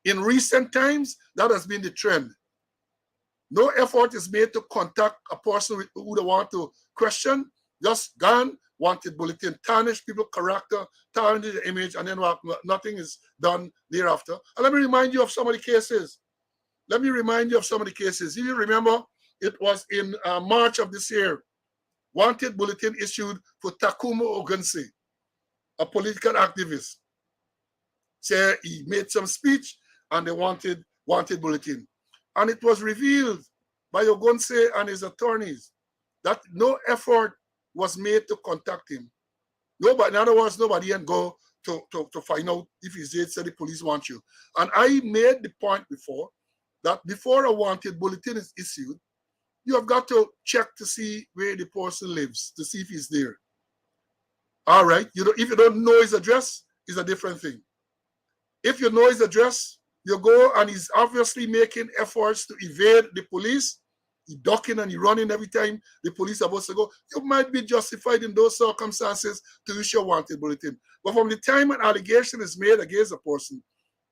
In recent times, that has been the trend. No effort is made to contact a person who they want to question. Just gone, wanted bulletin, tarnish people's character, tarnish the image, and then nothing is done thereafter. And let me remind you of some of the cases. If you remember, It was in March of this year. Wanted bulletin issued for Takumo Ogunsi, a political activist. Say he made some speech and they wanted bulletin. And it was revealed by Ogunsi and his attorneys that no effort was made to contact him. Nobody, in other words, nobody can go to find out if he's dead, say the police want you. And I made the point before that before a wanted bulletin is issued, you have got to check to see where the person lives, to see if he's there. All right, if you don't know his address, it's a different thing. If you know his address, you go and he's obviously making efforts to evade the police. He ducking and he running every time the police are supposed to go. You might be justified in those circumstances to issue a wanted bulletin. But from the time an allegation is made against a person,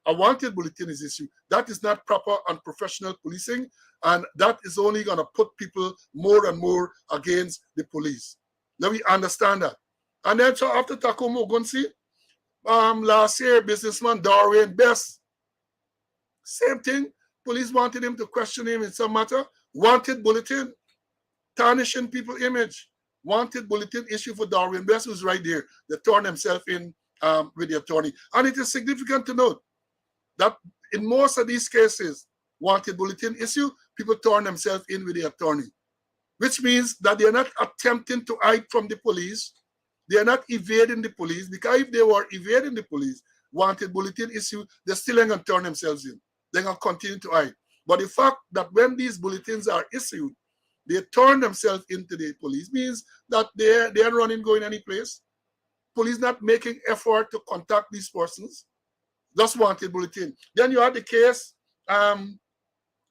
a wanted bulletin is issued. That is not proper and professional policing, and that is only going to put people more and more against the police. Let me understand that. And then so after Takumo Ogunsi, last year, businessman Darwin Best, same thing. Police wanted him to question him in some matter. Wanted bulletin, tarnishing people's image. Wanted bulletin issue for Darwin Best, who's right there. They turn themselves in with the attorney. And it is significant to note that in most of these cases, wanted bulletin issue, people turn themselves in with the attorney, which means that they are not attempting to hide from the police. They are not evading the police, because if they were evading the police, wanted bulletin issue, they're still going to turn themselves in. They're going to continue to hide. But the fact that when these bulletins are issued, they turn themselves into the police means that they are running, going any place. Police not making effort to contact these persons. Just wanted bulletin. Then you had the case, you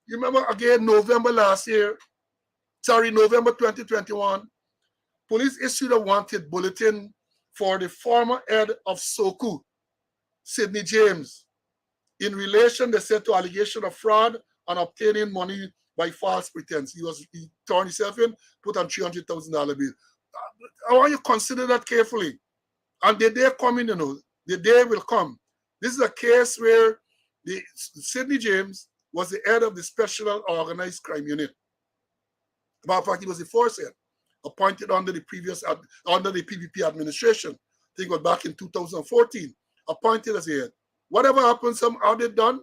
remember again, November 2021, police issued a wanted bulletin for the former head of SOCU, Sidney James, in relation, they said, to allegation of fraud and obtaining money by false pretense. He turned himself in, put on $300,000 bill. I want you to consider that carefully. And the day coming, the day will come. This is a case where Sidney James was the head of the Special Organized Crime Unit. Matter of fact, he was the first head, appointed under the PPP administration. I think it was back in 2014, appointed as a head. Whatever happened, some audit done,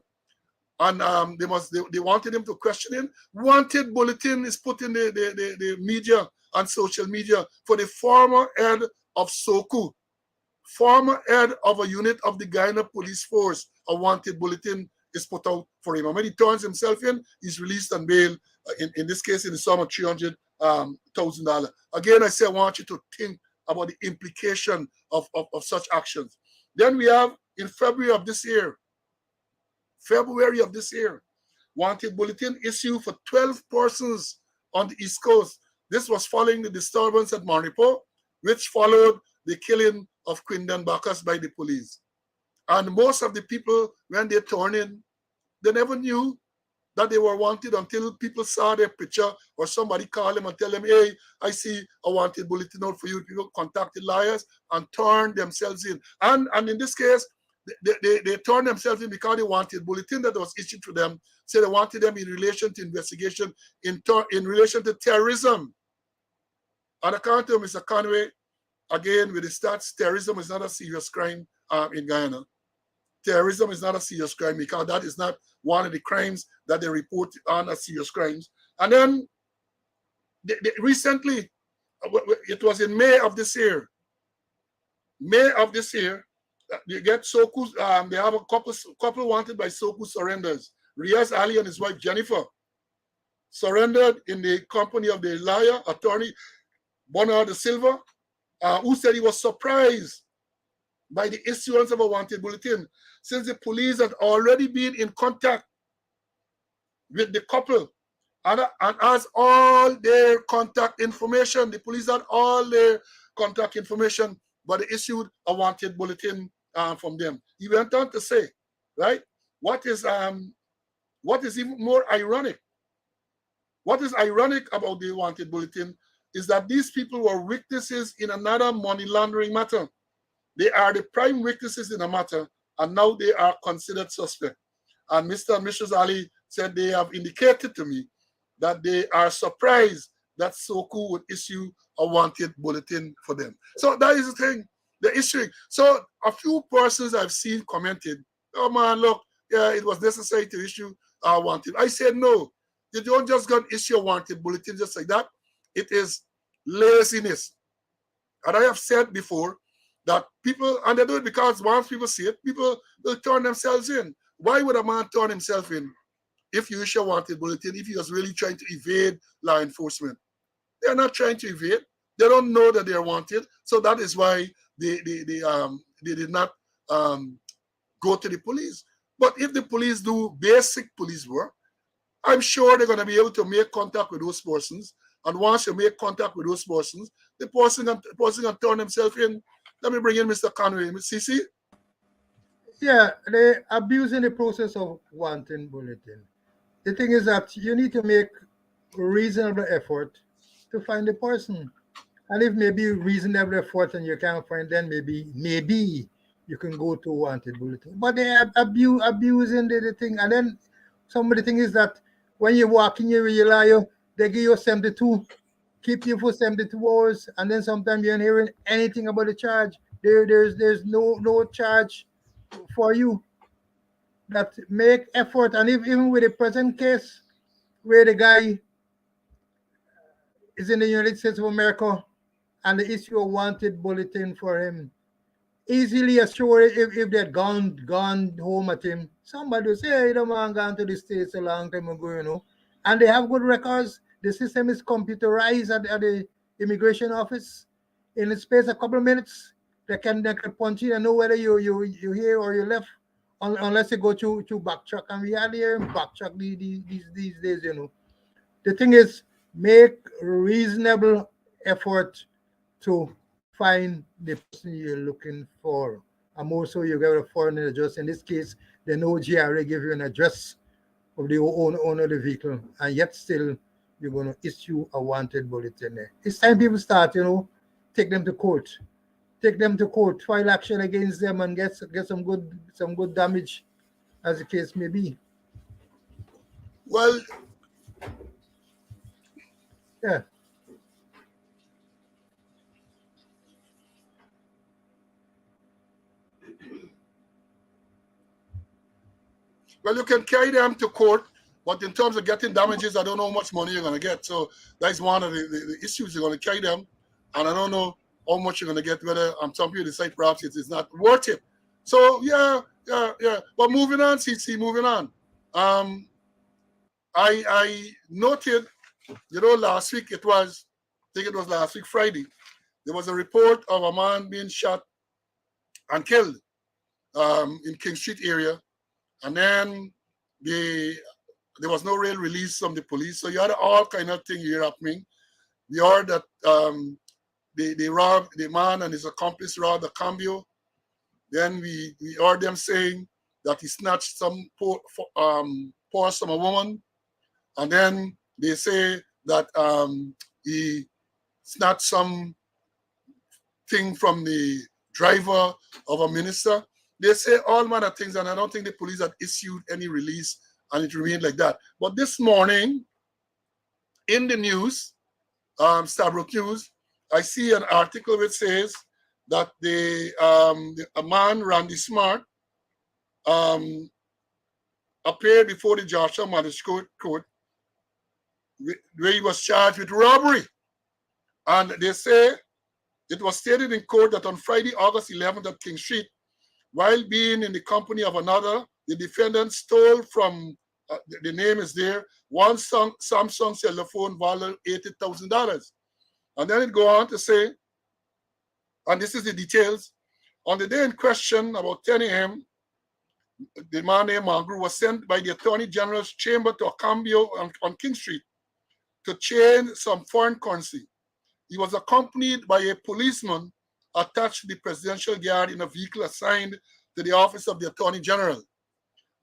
and they wanted him to question him. Wanted bulletin is put in the media and social media for the former head of SOCU, former head of a unit of the Guyana Police Force. A wanted bulletin is put out for him. And when he turns himself in, he's released on bail, in this case, in the sum of $300,000. Again, I say I want you to think about the implication of such actions. Then we have, in February of this year, wanted bulletin issue for 12 persons on the East Coast. This was following the disturbance at Maripo, which followed the killing of Quindan Bacchus by the police. And most of the people, when they turned in, they never knew that they were wanted until people saw their picture or somebody called them and tell them, hey, I see a wanted bulletin out for you. People contacted lawyers and turned themselves in. And in this case, they turned themselves in because they wanted bulletin that was issued to them. So they wanted them in relation to investigation, in relation to terrorism. And according to Mr. Conway, again, with the stats, terrorism is not a serious crime in Guyana. Terrorism is not a serious crime because that is not one of the crimes that they report on as serious crimes. And then recently, it was in May of this year, you get SOCU, they have a couple wanted by SOCU surrenders. Riaz Ali and his wife Jennifer surrendered in the company of the lawyer, attorney Bernard de Silva, who said he was surprised by the issuance of a wanted bulletin, since the police had already been in contact with the couple and has all their contact information. The police had all their contact information, but they issued a wanted bulletin from them. He went on to say, right, what is even more ironic? What is ironic about the wanted bulletin is that these people were witnesses in another money laundering matter. They are the prime witnesses in a matter, and now they are considered suspect. And Mr. and Mrs. Ali said they have indicated to me that they are surprised that SOCO would issue a wanted bulletin for them. So that is the thing, the issue. So a few persons I've seen commented, oh man, look, yeah, it was necessary to issue a wanted. I said, no, you don't just go and issue a wanted bulletin just like that. It is laziness. And I have said before that people, and they do it because once people see it, people will turn themselves in. Why would a man turn himself in if you issue a wanted bulletin, if he was really trying to evade law enforcement? They're not trying to evade. They don't know that they're wanted. So that is why they did not go to the police. But if the police do basic police work, I'm sure they're going to be able to make contact with those persons. And once you make contact with those persons, the person can turn himself in. Let me bring in Mr. Conway. CC? Yeah, they abusing the process of wanting bulletin. The thing is that you need to make reasonable effort to find the person. And if maybe reasonable effort and you can't find them, maybe you can go to wanted bulletin. But they are abusing the thing. And then some of the thing is that when you walk in, you realize they give you 72, keep you for 72 hours, and then sometimes you're not hearing anything about the charge. There's no charge for you. That make effort, and if even with the present case where the guy is in the United States of America and they issue a wanted bulletin for him, easily assured if they'd gone home at him, somebody will say, hey, the man gone to the States a long time ago, and they have good records. The system is computerized at the immigration office. In the space of a couple of minutes, they can punch you and know whether you here or you left, unless you go to backtrack. And we are here backtrack these days, The thing is, make reasonable effort to find the person you're looking for. And more so, you get a foreign address. In this case, the no GRA give you an address of the owner of the vehicle, and yet still you're going to issue a wanted bulletin there. It's time people start, take them to court. Take them to court, file action against them, and get some good damage, as the case may be. Well, yeah. Well, you can carry them to court, but in terms of getting damages, I don't know how much money you're going to get. So that's one of the issues. You're going to carry them, and I don't know how much you're going to get, whether some people decide perhaps it is not worth it. So, yeah. But moving on, CC, moving on. I noted, last week I think it was last week, Friday, there was a report of a man being shot and killed in King Street area. And then there was no real release from the police. So you had all kind of thing here happening. We heard that they robbed, the man and his accomplice robbed a cambio. Then we heard them saying that he snatched some purse from a woman. And then they say that he snatched some thing from the driver of a minister. They say all manner of things, and I don't think the police had issued any release, and it remained like that. But this morning, in the news, Stabrook News, I see an article which says that a man, Randy Smart, appeared before the Joshua Magistrate Court, where he was charged with robbery. And they say it was stated in court that on Friday, August 11th at King Street, while being in the company of another, the defendant stole from, the name is there, one Samsung cell phone valued $80,000. And then it go on to say, and this is the details, on the day in question, about 10 a.m., the man named Magru was sent by the Attorney General's chamber to a cambio on King Street to change some foreign currency. He was accompanied by a policeman attached to the presidential guard in a vehicle assigned to the office of the Attorney General.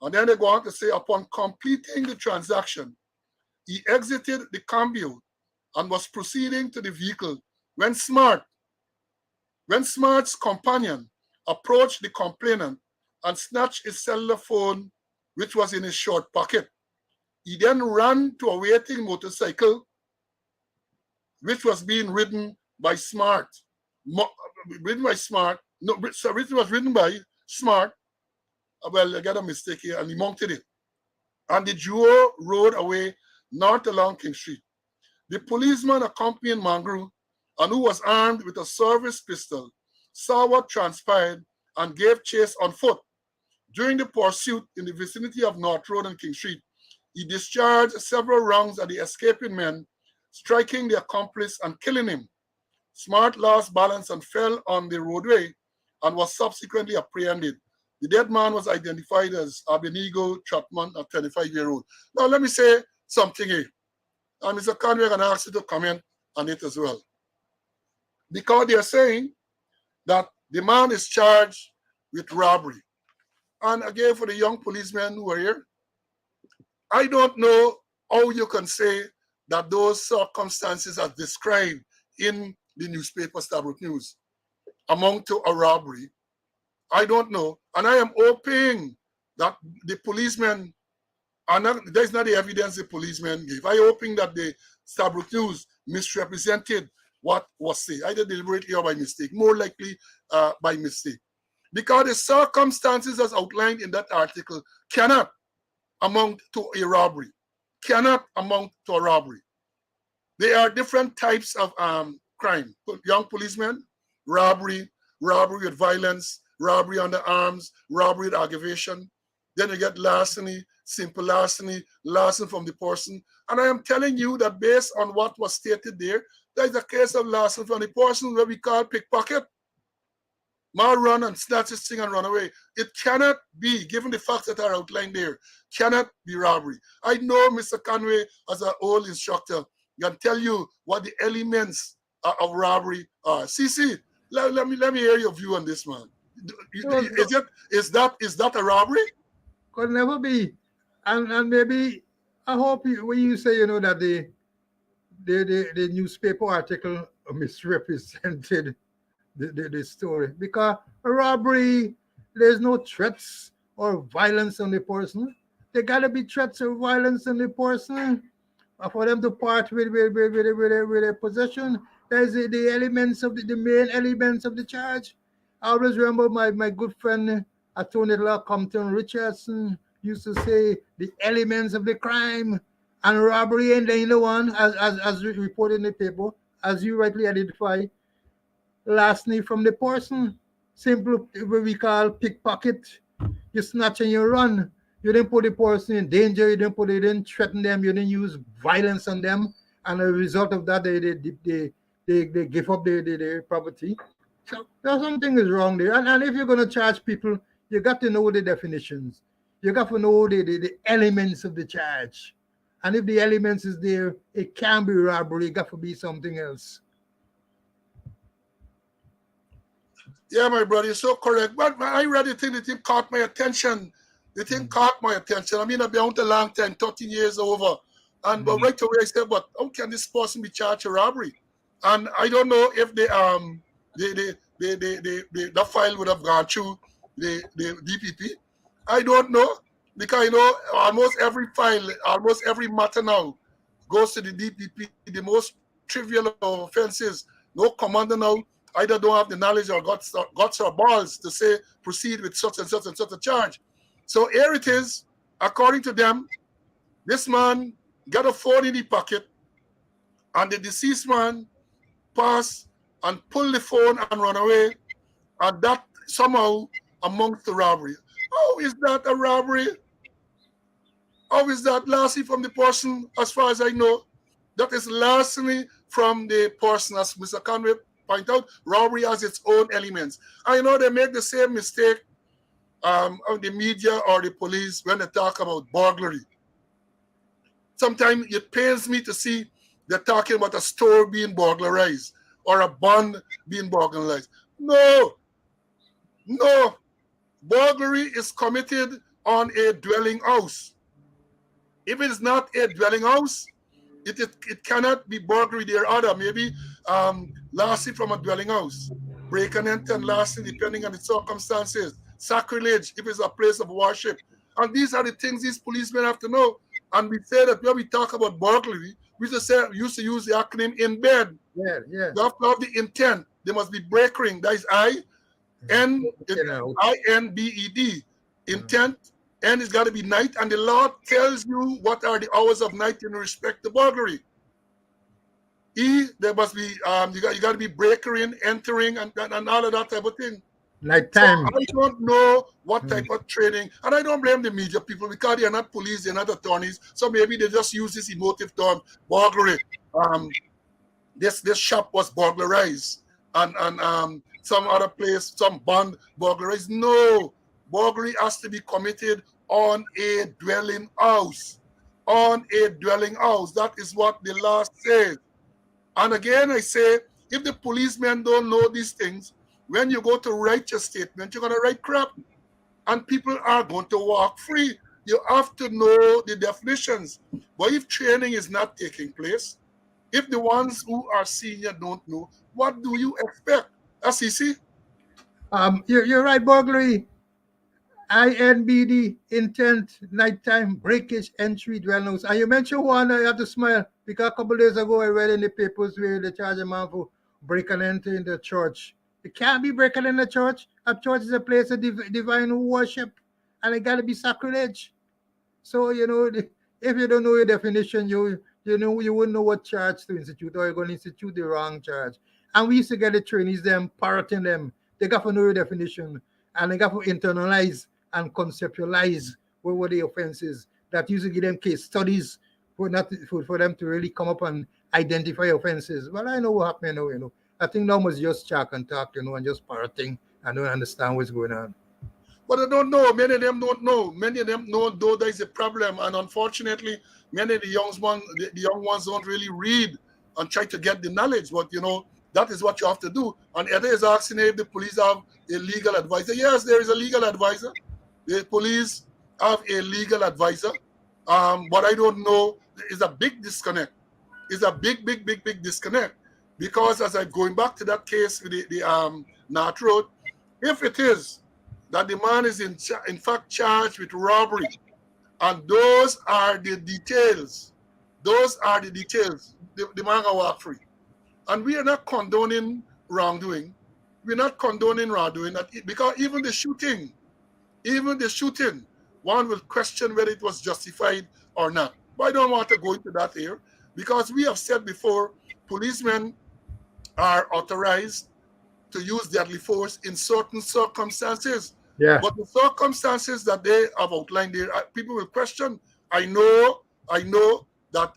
And then they go on to say, upon completing the transaction, he exited the cambio and was proceeding to the vehicle when Smart's companion approached the complainant and snatched his cellular phone, which was in his short pocket. He then ran to a waiting motorcycle, which was being ridden by Smart. Ridden by Smart. No, sorry, it was ridden by Smart. Well, I got a mistake here, and he mounted it. And the duo rode away north along King Street. The policeman accompanying Mangru, and who was armed with a service pistol, saw what transpired and gave chase on foot. During the pursuit in the vicinity of North Road and King Street, he discharged several rounds at the escaping men, striking the accomplice and killing him. Smart lost balance and fell on the roadway and was subsequently apprehended. The dead man was identified as Abenigo Trotman, a 25-year-old. Now, let me say something here. And Mr. Conway, I'm going to ask you to comment on it as well. Because they are saying that the man is charged with robbery. And again, for the young policemen who are here, I don't know how you can say that those circumstances as described in the newspaper Stabrook News amount to a robbery. I don't know. And I am hoping that the policemen are not, there's not the evidence the policemen gave. I'm hoping that the Stabrook News misrepresented what was said, either deliberately or by mistake, more likely by mistake. Because the circumstances as outlined in that article cannot amount to a robbery. Cannot amount to a robbery. There are different types of crime. Young policemen, robbery, robbery with violence, robbery under arms, robbery with aggravation. Then you get larceny, simple larceny, larceny from the person. And I am telling you that based on what was stated there, there is a case of larceny from the person where we call pickpocket. Man run and snatch his thing and run away. It cannot be, given the facts that are outlined there, cannot be robbery. I know Mr. Conway, as an old instructor, can tell you what the elements of robbery are. CC, let me hear your view on this, man. Is that a robbery? Could never be. And maybe I hope when you say that the newspaper article misrepresented the story, because a robbery, there's no threats or violence on the person. There gotta be threats or violence on the person for them to part with their possession. There's the elements of the main elements of the charge. I always remember my good friend Attorney Law Compton Richardson used to say the elements of the crime, and robbery and then the one as reported in the paper, as you rightly identify, larceny from the person. Simple, what we call pickpocket. You snatch and you run. You didn't put the person in danger. You didn't threaten them. You didn't use violence on them. And as a result of that, they give up their property. So there's something is wrong there. And if you're going to charge people, you got to know the definitions. You got to know the elements of the charge. And if the elements is there, it can be robbery. It got to be something else. Yeah, my brother, you're so correct. But I read the thing, the thing caught my attention. The thing caught my attention. I mean, I've been out a long time, 13 years over. And but right away I said, but how can this person be charged with robbery? And I don't know if the file would have gone through the DPP. I don't know, because almost every file, almost every matter now goes to the DPP. The most trivial offenses, no commander now either don't have the knowledge or guts or balls to say proceed with such and such and such a charge. So here it is, according to them, this man got a phone in the pocket, and the deceased man passed and pulled the phone and run away, and that somehow amongst the robbery. How is that a robbery? How is that larceny from the person, as far as I know? That is larceny from the person, as Mr. Conway point out. Robbery has its own elements. I know they make the same mistake of the media or the police when they talk about burglary. Sometimes it pains me to see they're talking about a store being burglarized or a bond being burglarized. No. Burglary is committed on a dwelling house. If it is not a dwelling house, it cannot be burglary. There are other, maybe larceny from a dwelling house, break and enter and larceny depending on the circumstances, sacrilege if it's a place of worship. And these are the things these policemen have to know. And we say that when we talk about burglary, we used to use the acronym INBED. Yeah, yeah. You have to have the intent. There must be breakering. That is INBED. Intent. And it's got to be night. And the law tells you what are the hours of night in respect to burglary. There must be you got to be breaking, entering, and all of that type of thing. Nighttime. So I don't know what type of training, and I don't blame the media people because they are not police, they're not attorneys. So maybe they just use this emotive term, burglary. This shop was burglarized, and some other place, some band burglarized. No, burglary has to be committed on a dwelling house. On a dwelling house. That is what the law says. And again, I say, if the policemen don't know these things, when you go to write your statement, you're going to write crap. And people are going to walk free. You have to know the definitions. But if training is not taking place, if the ones who are senior don't know, what do you expect? SEC? You're right, burglary. INBD, intent, nighttime, breakage, entry, dwelling house. And you mentioned one, I have to smile because a couple of days ago I read in the papers where they charge a man for break and enter in the church. It can't be breaking in the church. A church is a place of divine worship, and it got to be sacrilege. So, if you don't know your definition, you wouldn't know what charge to institute, or you're going to institute the wrong charge. And we used to get the trainees, them, parroting them. They got to know your definition, and they got to internalize and conceptualize what were the offenses. That used to give them case studies for them to really come up and identify offenses. Well, I know what happened now. I think now was just chat and talk, and just parroting and don't understand what's going on. But I don't know. Many of them don't know. Many of them know though there is a problem. And unfortunately, many of the young ones don't really read and try to get the knowledge. But that is what you have to do. And Eda is asking if the police have a legal advisor. Yes, there is a legal advisor. The police have a legal advisor. But I don't know. It's a big disconnect. It's a big disconnect. Because as I'm going back to that case with the North Road, if it is that the man is in fact charged with robbery, and those are the details. Those are the details. The man will walk free. And we are not condoning wrongdoing. We're not condoning wrongdoing because even the shooting, one will question whether it was justified or not. But I don't want to go into that here because we have said before, policemen are authorized to use deadly force in certain circumstances. Yeah. But the circumstances that they have outlined there, people will question. I know that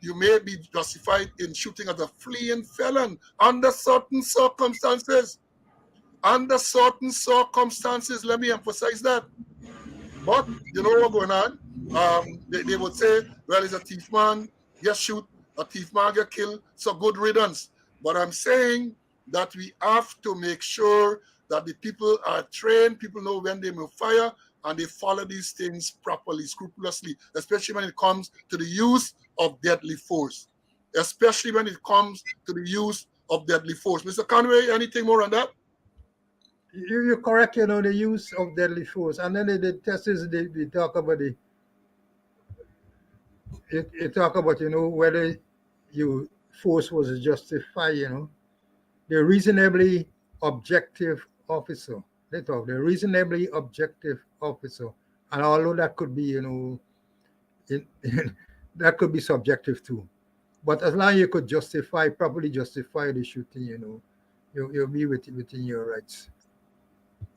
you may be justified in shooting at a fleeing felon under certain circumstances. Under certain circumstances, let me emphasize that. But you know what's going on? They would say, well, it's a thief man, get shoot, a thief man get killed, so good riddance. But I'm saying that we have to make sure that the people are trained, people know when they will fire, and they follow these things properly, scrupulously, especially when it comes to the use of deadly force. Especially when it comes to the use of deadly force. Mr. Conway, anything more on that? You're correct, the use of deadly force. And then the testers, they talk about they talk about, whether your force was justified, the reasonably objective officer. They talk the reasonably objective officer. And although that could be, that could be subjective too. But as long as you could properly justify the shooting, you'll be within your rights.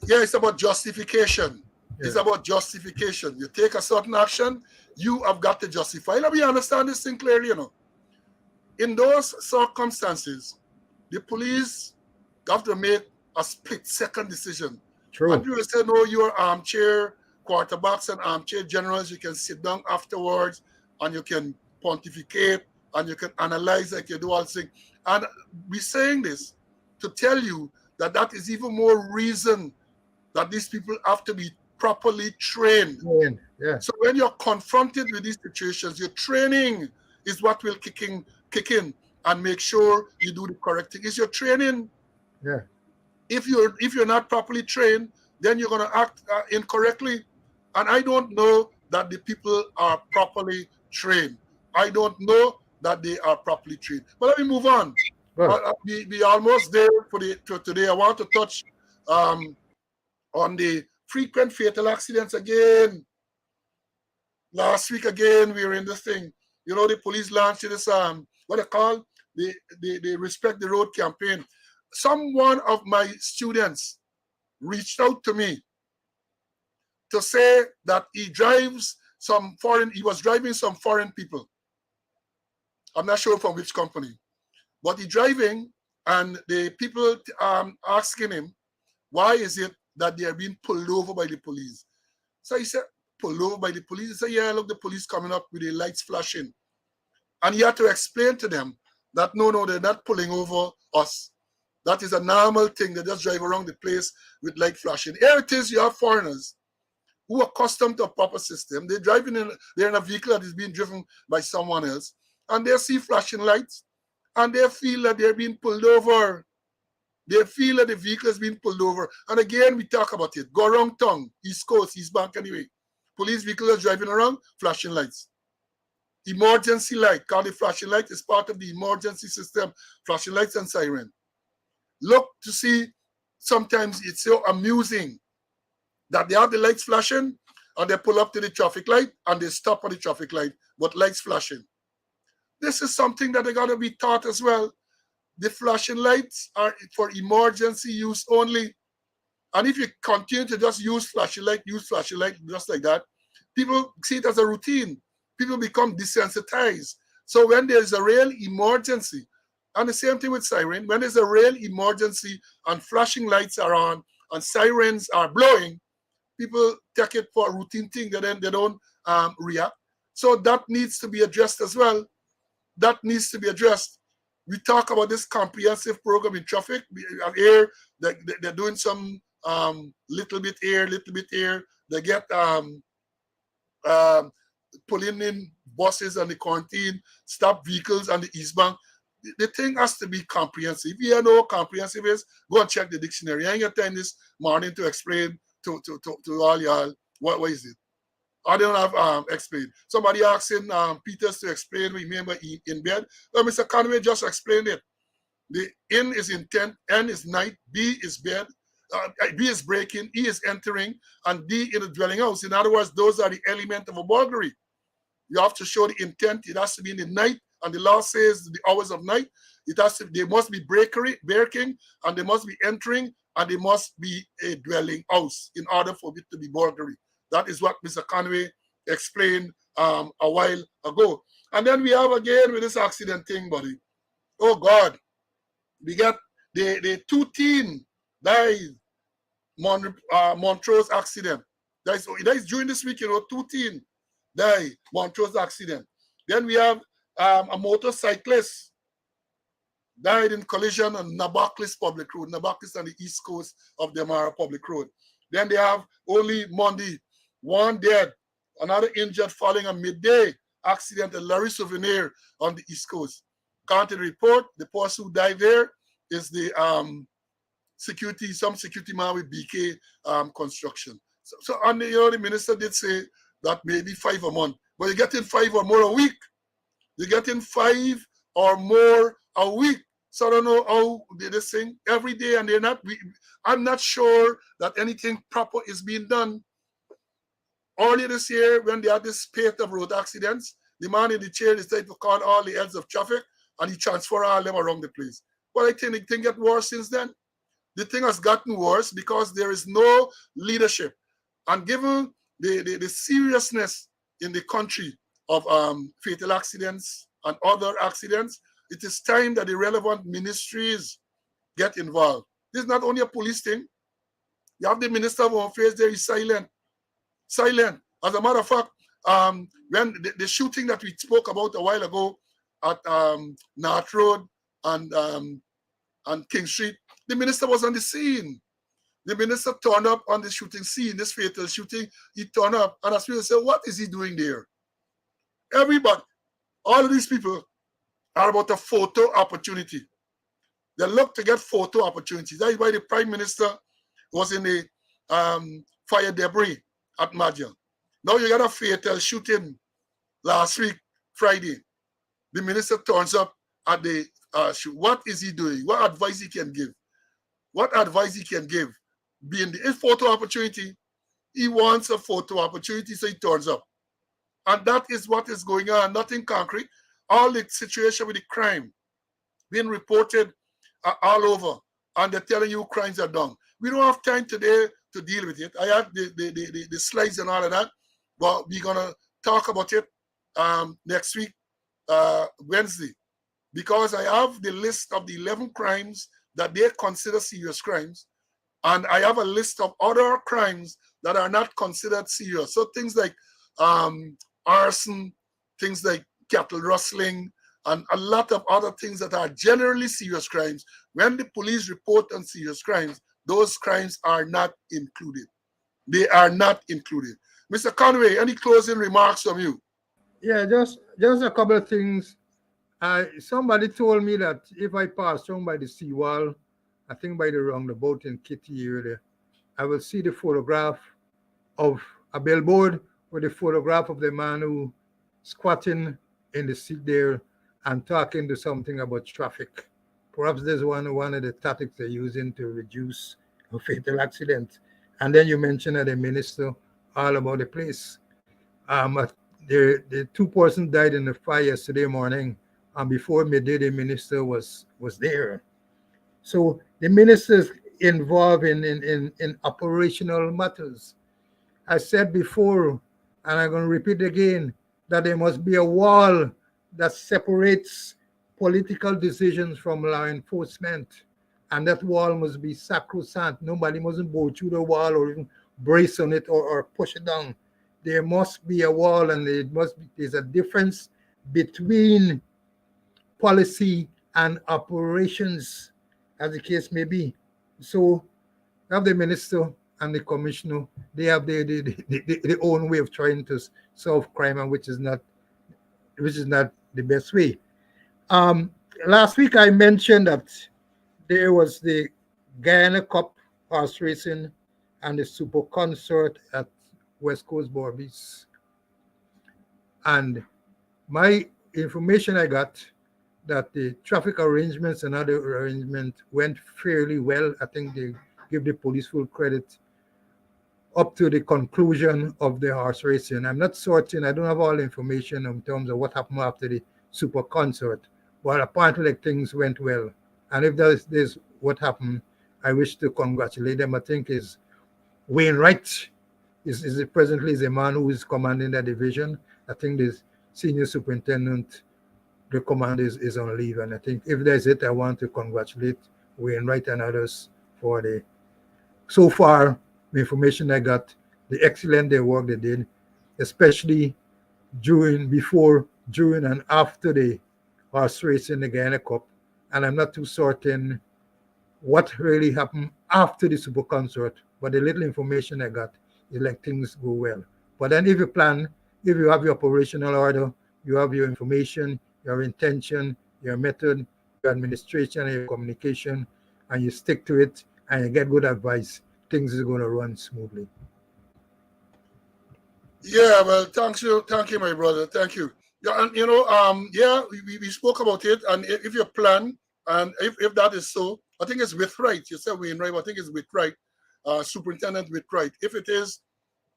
Yeah, it's about justification. Yeah. It's about justification. You take a certain action, you have got to justify. Let me understand this thing clearly, In those circumstances, the police have to make a split-second decision. True. And people say, no, you're armchair quarterbacks and armchair generals. You can sit down afterwards and you can pontificate and you can analyze like you do all things. And we're saying this to tell you that is even more reason that these people have to be properly trained. Yeah. So when you're confronted with these situations, your training is what will kick in and make sure you do the correct thing. Is your training? Yeah. If you're not properly trained, then you're going to act incorrectly. And I don't know that the people are properly trained. I don't know that they are properly trained. But let me move on. Well, We almost there for today. I want to touch on the frequent fatal accidents again. Last week again, we were in this thing. You know, the police launched this what they call the Respect the Road campaign. Someone of my students reached out to me to say that he was driving some foreign people. I'm not sure from which company, but he driving, and the people asking him, why is it that they are being pulled over by the police? So he said, pulled over by the police? He said, yeah, look, the police coming up with the lights flashing. And he had to explain to them that, no, they're not pulling over us. That is a normal thing. They just drive around the place with light flashing. Here it is, you have foreigners who are accustomed to a proper system. They're in a vehicle that is being driven by someone else, and they see flashing lights, and they feel that they're being pulled over. They feel that the vehicle is being pulled over. And again, we talk about it. Go wrong tongue, East Coast, East Bank anyway. Police vehicles are driving around, flashing lights. Emergency light, because the flashing light is part of the emergency system, flashing lights and siren. Look to see, sometimes it's so amusing that they have the lights flashing and they pull up to the traffic light and they stop at the traffic light, but lights flashing. This is something that they got to be taught as well. The flashing lights are for emergency use only. And if you continue to just use flashing light just like that, people see it as a routine. People become desensitized. So when there's a real emergency, and the same thing with siren, when there's a real emergency and flashing lights are on and sirens are blowing, people take it for a routine thing. They don't react. So that needs to be addressed as well. That needs to be addressed. We talk about this comprehensive program in traffic. Here, they're doing some little bit here, little bit here. They get pulling in buses and the quarantine, stop vehicles on the East Bank. The thing has to be comprehensive. If you know what comprehensive is, go and check the dictionary. I ain't got time this morning to explain to all y'all what is it. I don't have explained. Somebody asking Peters to explain what he mean by in bed. Well, Mr. Conway just explained it. The in is intent, N is night, B is bed, B is breaking, E is entering, and D in the dwelling house. In other words, those are the elements of a burglary. You have to show the intent. It has to be in the night, and the law says the hours of night. They must be breaking, and they must be entering, and they must be a dwelling house in order for it to be burglary. That is what Mr. Conway explained a while ago. And then we have again with this accident thing, buddy. Oh God, we got the 2 teen died Montrose accident. That is during this week, 2 teen died Montrose accident. Then we have a motorcyclist died in collision on Nabaklis Public Road. Nabaklis on the east coast of Demara Public Road. Then they have only Monday, 1 dead, another injured following a midday accident at Larry Souvenir on the east coast. County report, the person who died there is the some security man with BK construction. So and the minister did say that maybe 5 a month, but you're getting 5 or more a week. You're getting 5 or more a week. So I don't know how they sing every day, and I'm not sure that anything proper is being done. Earlier this year, when they had this spate of road accidents, the man in the chair decided to call all the heads of traffic, and he transferred all them around the place. But I think the thing got worse since then. The thing has gotten worse because there is no leadership. And given the seriousness in the country of fatal accidents and other accidents, it is time that the relevant ministries get involved. This is not only a police thing. You have the Minister of Home Affairs there is silent. Silent. As a matter of fact, when the shooting that we spoke about a while ago at North Road and King Street, the minister was on the scene. The minister turned up on the shooting scene, this fatal shooting. He turned up, and as people say, what is he doing there? Everybody, all of these people are about a photo opportunity. They look to get photo opportunities. That is why the Prime Minister was in the fire debris at Madja. Now you got a fatal shooting last week, Friday, the minister turns up at the shoot. What is he doing? What advice he can give? What advice he can give? Being the photo opportunity, he wants a photo opportunity, so he turns up. And that is what is going on. Nothing concrete. All the situation with the crime being reported all over, and they're telling you crimes are done. We don't have time today to deal with it. I have the slides and all of that, but we're gonna talk about it next week, Wednesday, because I have the list of the 11 crimes that they consider serious crimes, and I have a list of other crimes that are not considered serious. So things like arson, things like cattle rustling, and a lot of other things that are generally serious crimes. When the police report on serious crimes, those crimes are not included. They are not included. Mr. Conway, any closing remarks from you? Yeah, just a couple of things. Somebody told me that if I pass down by the seawall, I think by the roundabout in Kitty area, I will see the photograph of a billboard with the photograph of the man who squatting in the seat there and talking to something about traffic. Perhaps there's one of the tactics they're using to reduce a fatal accident. And then you mentioned that the minister all about the place. The two persons died in the fire yesterday morning, and before midday, the minister was there. So the minister's involved in operational matters. I said before, and I'm going to repeat again, that there must be a wall that separates political decisions from law enforcement. And that wall must be sacrosanct. Nobody mustn't go through the wall or even brace on it or push it down. There must be a wall, and there's a difference between policy and operations, as the case may be. So have the minister and the commissioner, they have their own way of trying to solve crime, and which is not the best way. Um, Last week I mentioned that there was the Guyana Cup horse racing and the super concert at West Coast Barbies. And my information I got that the traffic arrangements and other arrangements went fairly well. I think they give the police full credit up to the conclusion of the horse racing. I'm not certain, I don't have all the information in terms of what happened after the super concert, but apparently things went well. And if that is what happened, I wish to congratulate them. I think is Wainwright is presently is a man who is commanding the division. I think the senior superintendent, the commander is on leave. And I think if there's it, I want to congratulate Wainwright and others for the so far the information I got, the excellent work they did, especially before, during, and after the horse race in the Guyana Cup. And I'm not too certain what really happened after the super concert, but the little information I got is like things go well. But then if you plan, if you have your operational order, you have your information, your intention, your method, your administration, and your communication, and you stick to it and you get good advice, things is going to run smoothly. Yeah, well, thank you, my brother. Thank you. Yeah, and yeah, we spoke about it, and if you plan, and if that is so, I think it's with right. You said Wainwright, I think it's with right, Superintendent with right. If it is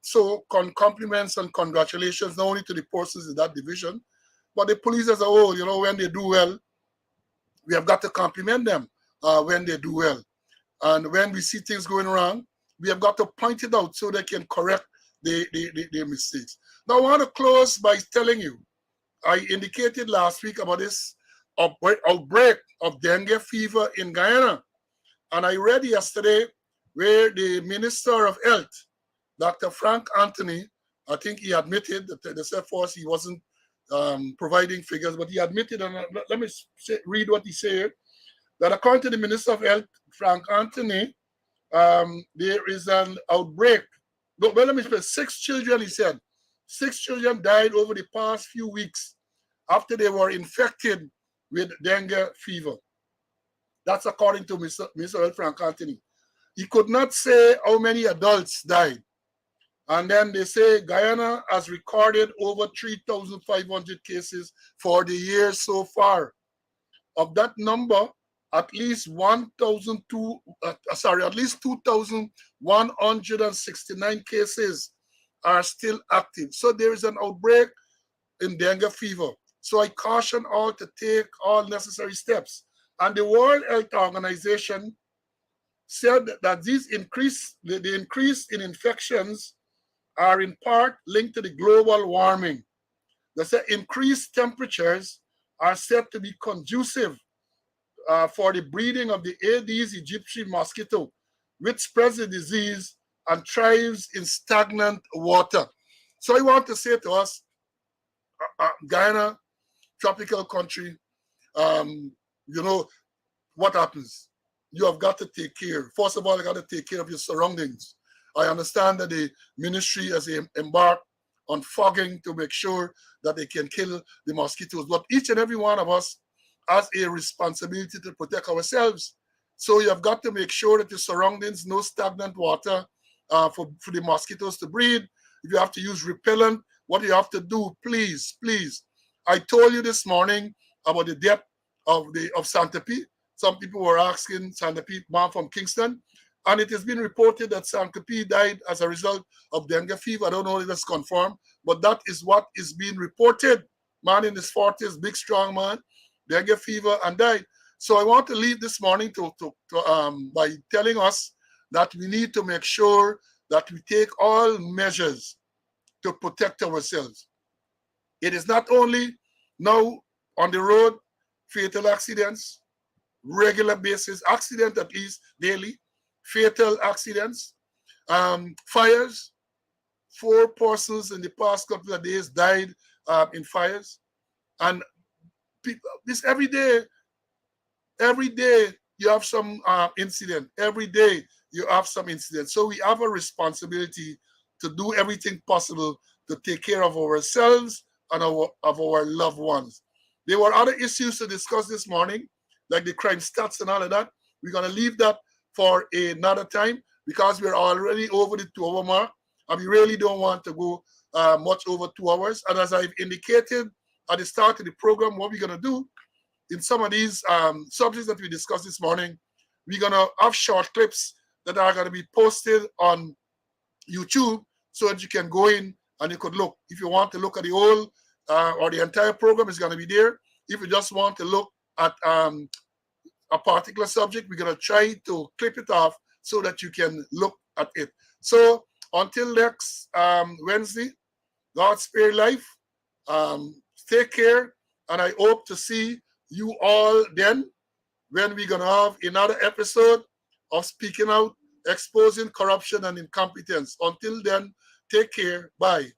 so, compliments and congratulations not only to the persons in that division, but the police as a whole. When they do well, we have got to compliment them when they do well, and when we see things going wrong, we have got to point it out so they can correct their mistakes. Now, I want to close by telling you, I indicated last week about this outbreak of dengue fever in Guyana. And I read yesterday where the Minister of Health, Dr. Frank Anthony, I think he admitted that they said for us he wasn't providing figures, but he admitted, and let me read what he said, that according to the Minister of Health, Frank Anthony, there is an outbreak. Well, let me say 6 children, he said. 6 children died over the past few weeks after they were infected with dengue fever. That's according to Mr. Frank Anthony. He could not say how many adults died, And then they say Guyana has recorded over 3,500 cases for the year so far. Of that number, at least 2,169 cases are still active. So there is an outbreak in dengue fever. So I caution all to take all necessary steps. And the World Health Organization said that the increase in infections are in part linked to the global warming. They say increased temperatures are said to be conducive for the breeding of the Aedes aegypti mosquito, which spreads the disease and thrives in stagnant water. So I want to say to us, Guyana, tropical country, you know, what happens? You have got to take care. First of all, you got to take care of your surroundings. I understand that the ministry has embarked on fogging to make sure that they can kill the mosquitoes. But each and every one of us has a responsibility to protect ourselves. So you have got to make sure that your surroundings, no stagnant water for the mosquitoes to breed. If you have to use repellent, what you have to do, please, please. I told you this morning about the death of Santa P. Some people were asking Santa P, man from Kingston, and it has been reported that Santa P died as a result of dengue fever. I don't know if that's confirmed, but that is what is being reported. Man in his 40s, big strong man, dengue fever, and died. So I want to leave this morning by telling us that we need to make sure that we take all measures to protect ourselves. It is not only now on the road, fatal accidents, regular basis, accident at least daily, fatal accidents, fires. 4 persons in the past couple of days died in fires. And people, this every day you have some incident. Every day you have some incident. So we have a responsibility to do everything possible to take care of ourselves and of our loved ones. There were other issues to discuss this morning, like the crime stats and all of that. We're going to leave that for another time because we're already over the 2 hour mark and we really don't want to go much over 2 hours. And as I've indicated at the start of the program, what we're going to do in some of these subjects that we discussed this morning, we're going to have short clips that are going to be posted on YouTube so that you can go in and you could look. If you want to look at the whole or the entire program, is going to be there. If you just want to look at a particular subject, we're going to try to clip it off so that you can look at it. So until next Wednesday, God spare life. Take care, and I hope to see you all then when we're going to have another episode of Speaking Out, Exposing Corruption and Incompetence. Until then, take care. Bye.